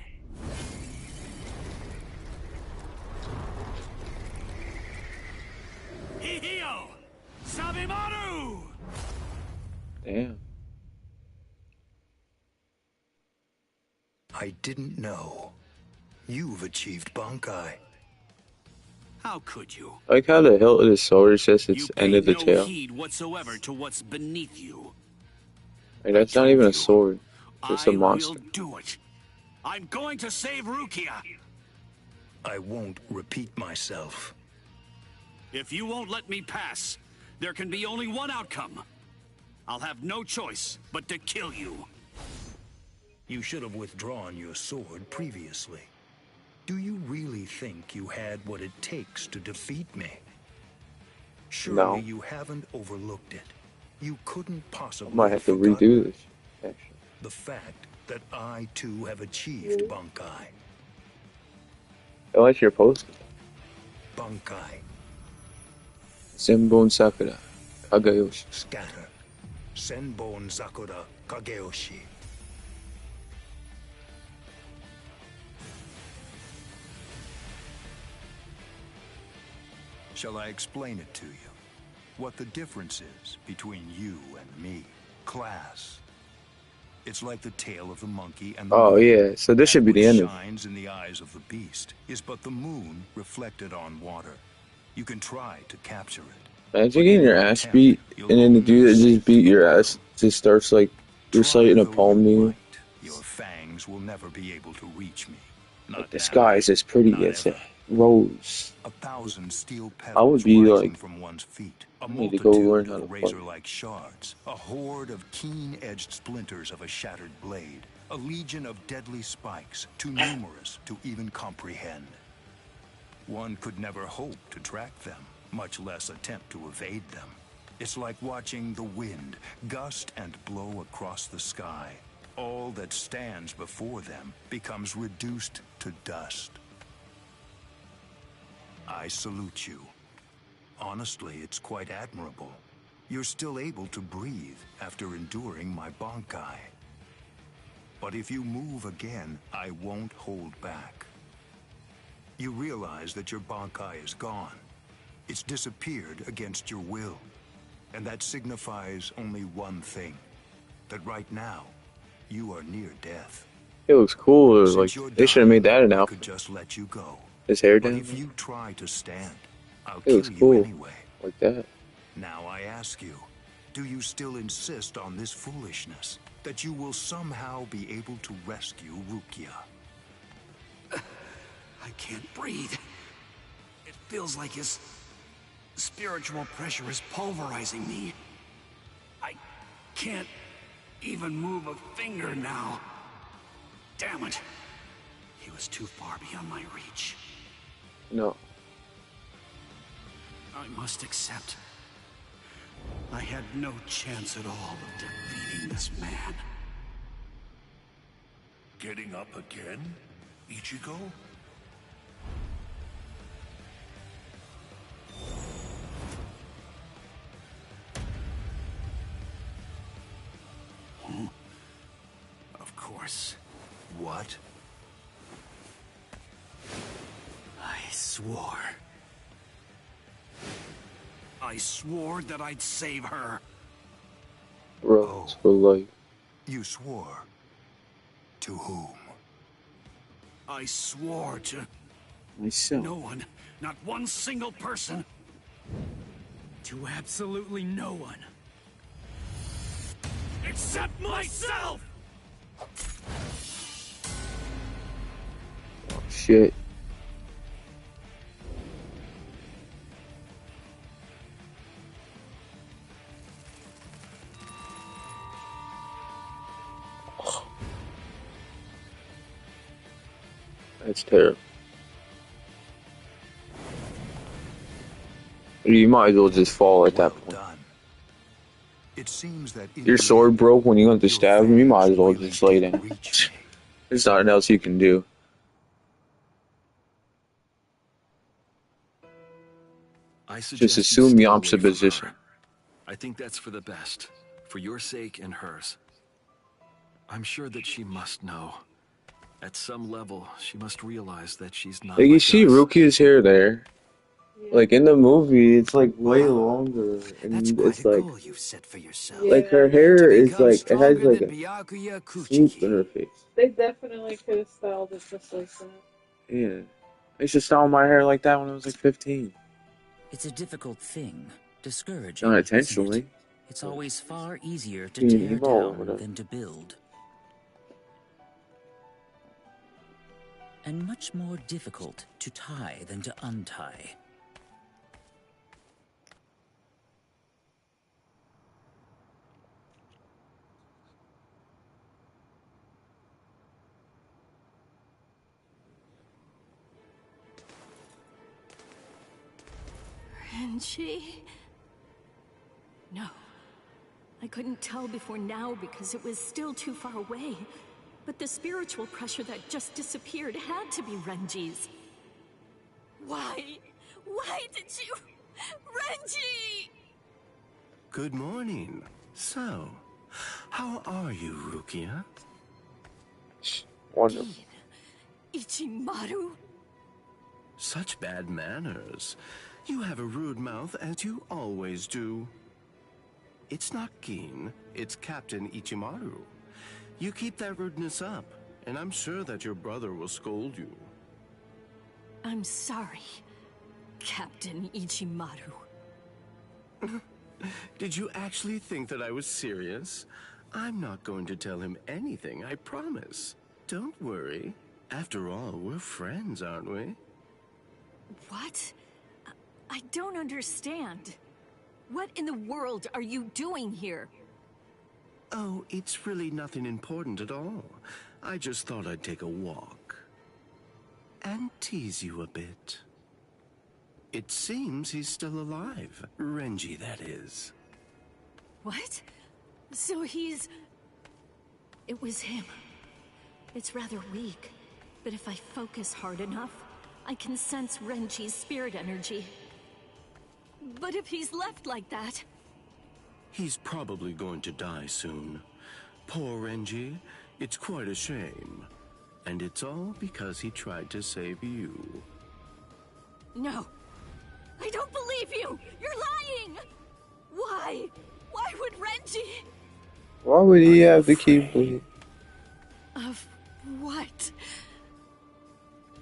[SPEAKER 19] Hihio! Sabimaru!
[SPEAKER 10] Damn.
[SPEAKER 8] I didn't know. You've achieved Bankai.
[SPEAKER 19] How could you?
[SPEAKER 10] I like how the hilt of the sword says it's end of
[SPEAKER 19] Paid
[SPEAKER 10] the
[SPEAKER 19] no
[SPEAKER 10] tail.
[SPEAKER 19] heed whatsoever to what's beneath you.
[SPEAKER 10] Like, that's not even a sword. It's just a
[SPEAKER 19] I
[SPEAKER 10] monster.
[SPEAKER 19] will do it. I'm going to save Rukia.
[SPEAKER 9] I won't repeat myself.
[SPEAKER 19] If you won't let me pass, there can be only one outcome. I'll have no choice but to kill you.
[SPEAKER 9] You should have withdrawn your sword previously. Do you really think you had what it takes to defeat me? Surely
[SPEAKER 10] No.
[SPEAKER 9] you haven't overlooked it. You couldn't
[SPEAKER 10] I
[SPEAKER 9] possibly
[SPEAKER 10] might have to
[SPEAKER 9] forgotten
[SPEAKER 10] redo this. Actually.
[SPEAKER 9] the fact that I too have achieved Bankai.
[SPEAKER 10] I like your post.
[SPEAKER 9] Bankai.
[SPEAKER 10] Senbon Sakura. Kagayoshi.
[SPEAKER 9] Scatter. Senbon Sakura Kageyoshi. Shall I explain it to you? What the difference is between you and me? Class. It's like the tail of the monkey and the
[SPEAKER 10] Oh
[SPEAKER 9] moon.
[SPEAKER 10] yeah, so this should be the end of it.
[SPEAKER 9] What shines in the eyes of the beast is but the moon reflected on water. You can try to capture it.
[SPEAKER 10] Imagine getting your ass beat, and then the dude that just beat your ass just starts like reciting a poem to you.
[SPEAKER 9] Your fangs will never be able to reach me.
[SPEAKER 10] Like, the sky is as pretty as a rose.
[SPEAKER 9] 1,000 steel petals
[SPEAKER 10] I would be
[SPEAKER 9] rising
[SPEAKER 10] like,
[SPEAKER 9] from one's feet.
[SPEAKER 10] I
[SPEAKER 9] A
[SPEAKER 10] need to go learn how to
[SPEAKER 9] multitude of
[SPEAKER 10] fight.
[SPEAKER 9] razor-like shards. A horde of keen-edged splinters of a shattered blade. A legion of deadly spikes, too numerous to even comprehend. One could never hope to track them, much less attempt to evade them. It's like watching the wind gust and blow across the sky. All that stands before them becomes reduced to dust. I salute you. Honestly, it's quite admirable. You're still able to breathe after enduring my Bankai. But if you move again, I won't hold back. You realize that your Bankai is gone. It's disappeared against your will. And that signifies only one thing. That right now, you are near death.
[SPEAKER 10] It looks cool. Like,
[SPEAKER 9] Since you're
[SPEAKER 10] they should have made that an
[SPEAKER 9] I could
[SPEAKER 10] outfit.
[SPEAKER 9] just let you go.
[SPEAKER 10] His hair
[SPEAKER 9] But
[SPEAKER 10] down.
[SPEAKER 9] if you try to stand, I'll
[SPEAKER 10] It
[SPEAKER 9] kill
[SPEAKER 10] looks
[SPEAKER 9] you
[SPEAKER 10] cool.
[SPEAKER 9] anyway.
[SPEAKER 10] Like that.
[SPEAKER 9] Now I ask you, do you still insist on this foolishness? That you will somehow be able to rescue Rukia?
[SPEAKER 11] I can't breathe. It feels like his spiritual pressure is pulverizing me. I can't even move a finger now. Damn it. He was too far beyond my reach.
[SPEAKER 10] No.
[SPEAKER 11] I must accept. I had no chance at all of defeating this man.
[SPEAKER 5] Getting up again, Ichigo?
[SPEAKER 11] Of course.
[SPEAKER 9] What?
[SPEAKER 11] I swore. I swore that I'd save her.
[SPEAKER 10] Rose for life.
[SPEAKER 9] You swore? To whom?
[SPEAKER 11] I swore to
[SPEAKER 10] Myself.
[SPEAKER 11] no one, not one single person. To absolutely no one. Except myself!
[SPEAKER 10] Oh, shit. That's terrible. You might as well just fall at that point.
[SPEAKER 9] It seems that
[SPEAKER 10] Your sword broke when you went to stab him, you might as well just lay down. There's nothing else you can do.
[SPEAKER 8] I
[SPEAKER 10] Just
[SPEAKER 8] suggest
[SPEAKER 10] assume
[SPEAKER 8] you
[SPEAKER 10] the
[SPEAKER 8] stay
[SPEAKER 10] opposite
[SPEAKER 8] away from
[SPEAKER 10] position.
[SPEAKER 8] her. I think that's for the best, for your sake and hers. I'm sure that she must know. At some level, she must realize that she's not
[SPEAKER 10] Like, you
[SPEAKER 8] like
[SPEAKER 10] see
[SPEAKER 8] us.
[SPEAKER 10] Rukia's hair there. Like, in the movie, it's like way longer. And it's like,
[SPEAKER 11] You've set for yourself.
[SPEAKER 10] like her hair is like, it has like a swoop in her face.
[SPEAKER 1] They definitely could have styled it just like that.
[SPEAKER 10] Yeah. I used to style my hair like that when I was like 15.
[SPEAKER 20] It's a difficult thing, discouraging,
[SPEAKER 10] Not
[SPEAKER 20] isn't
[SPEAKER 10] intentionally.
[SPEAKER 20] it? It's always far easier to
[SPEAKER 10] Being
[SPEAKER 20] tear
[SPEAKER 10] emo or
[SPEAKER 20] down
[SPEAKER 10] whatever.
[SPEAKER 20] than to build. And much more difficult to tie than to untie.
[SPEAKER 15] Renji? No. I couldn't tell before now because it was still too far away. But the spiritual pressure that just disappeared had to be Renji's. Why? Why did you... Renji!
[SPEAKER 5] Good morning. So, how are you, Rukia?
[SPEAKER 10] Wonderful.
[SPEAKER 15] Ichimaru?
[SPEAKER 5] Such bad manners. You have a rude mouth, as you always do. It's not Gin, it's Captain Ichimaru. You keep that rudeness up, and I'm sure that your brother will scold you.
[SPEAKER 15] I'm sorry, Captain Ichimaru.
[SPEAKER 5] Did you actually think that I was serious? I'm not going to tell him anything, I promise. Don't worry. After all, we're friends, aren't we?
[SPEAKER 15] What? I don't understand. What in the world are you doing here?
[SPEAKER 5] Oh, it's really nothing important at all. I just thought I'd take a walk. And tease you a bit. It seems he's still alive. Renji, that is.
[SPEAKER 15] What? So he's... It was him. It's rather weak, but if I focus hard enough, I can sense Renji's spirit energy. But if he's left like that...
[SPEAKER 5] He's probably going to die soon. Poor Renji, it's quite a shame. And it's all because he tried to save you.
[SPEAKER 15] No. I don't believe you! You're lying! Why? Why would Renji...
[SPEAKER 10] Why would he have to keep bleeding?
[SPEAKER 15] Of what?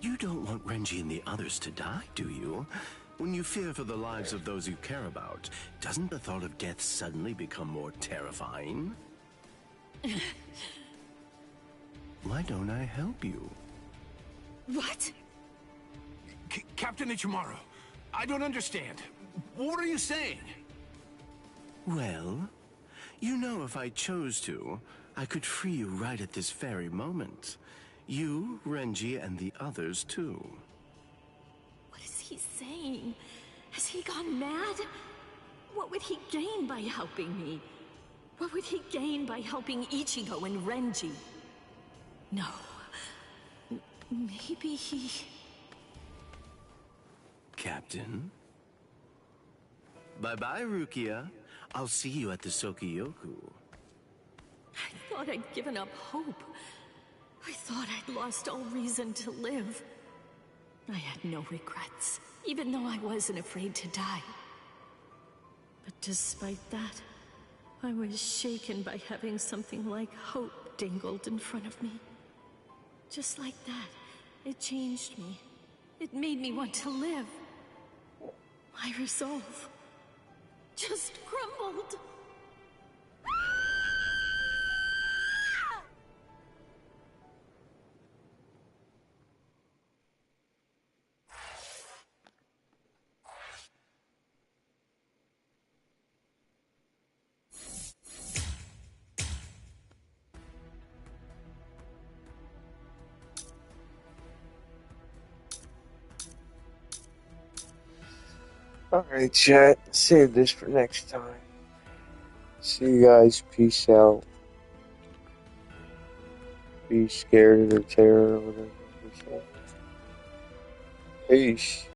[SPEAKER 5] You don't want Renji and the others to die, do you? When you fear for the lives of those you care about, doesn't the thought of death suddenly become more terrifying? Why don't I help you?
[SPEAKER 15] What?
[SPEAKER 16] Captain Ichimaru, I don't understand. What are you saying?
[SPEAKER 5] Well, you know if I chose to, I could free you right at this very moment. You, Renji, and the others too.
[SPEAKER 15] What is he saying? Has he gone mad? What would he gain by helping me? What would he gain by helping Ichigo and Renji? No. Maybe he...
[SPEAKER 5] Captain? Bye-bye, Rukia. I'll see you at the Sokiyoku.
[SPEAKER 15] I thought I'd given up hope. I thought I'd lost all reason to live. I had no regrets, even though I wasn't afraid to die. But despite that, I was shaken by having something like hope dangled in front of me. Just like that, it changed me. It made me want to live. My resolve just crumbled.
[SPEAKER 10] Alright, chat. Save this for next time. See you guys. Peace out. Be scared or terror or whatever you say. Peace.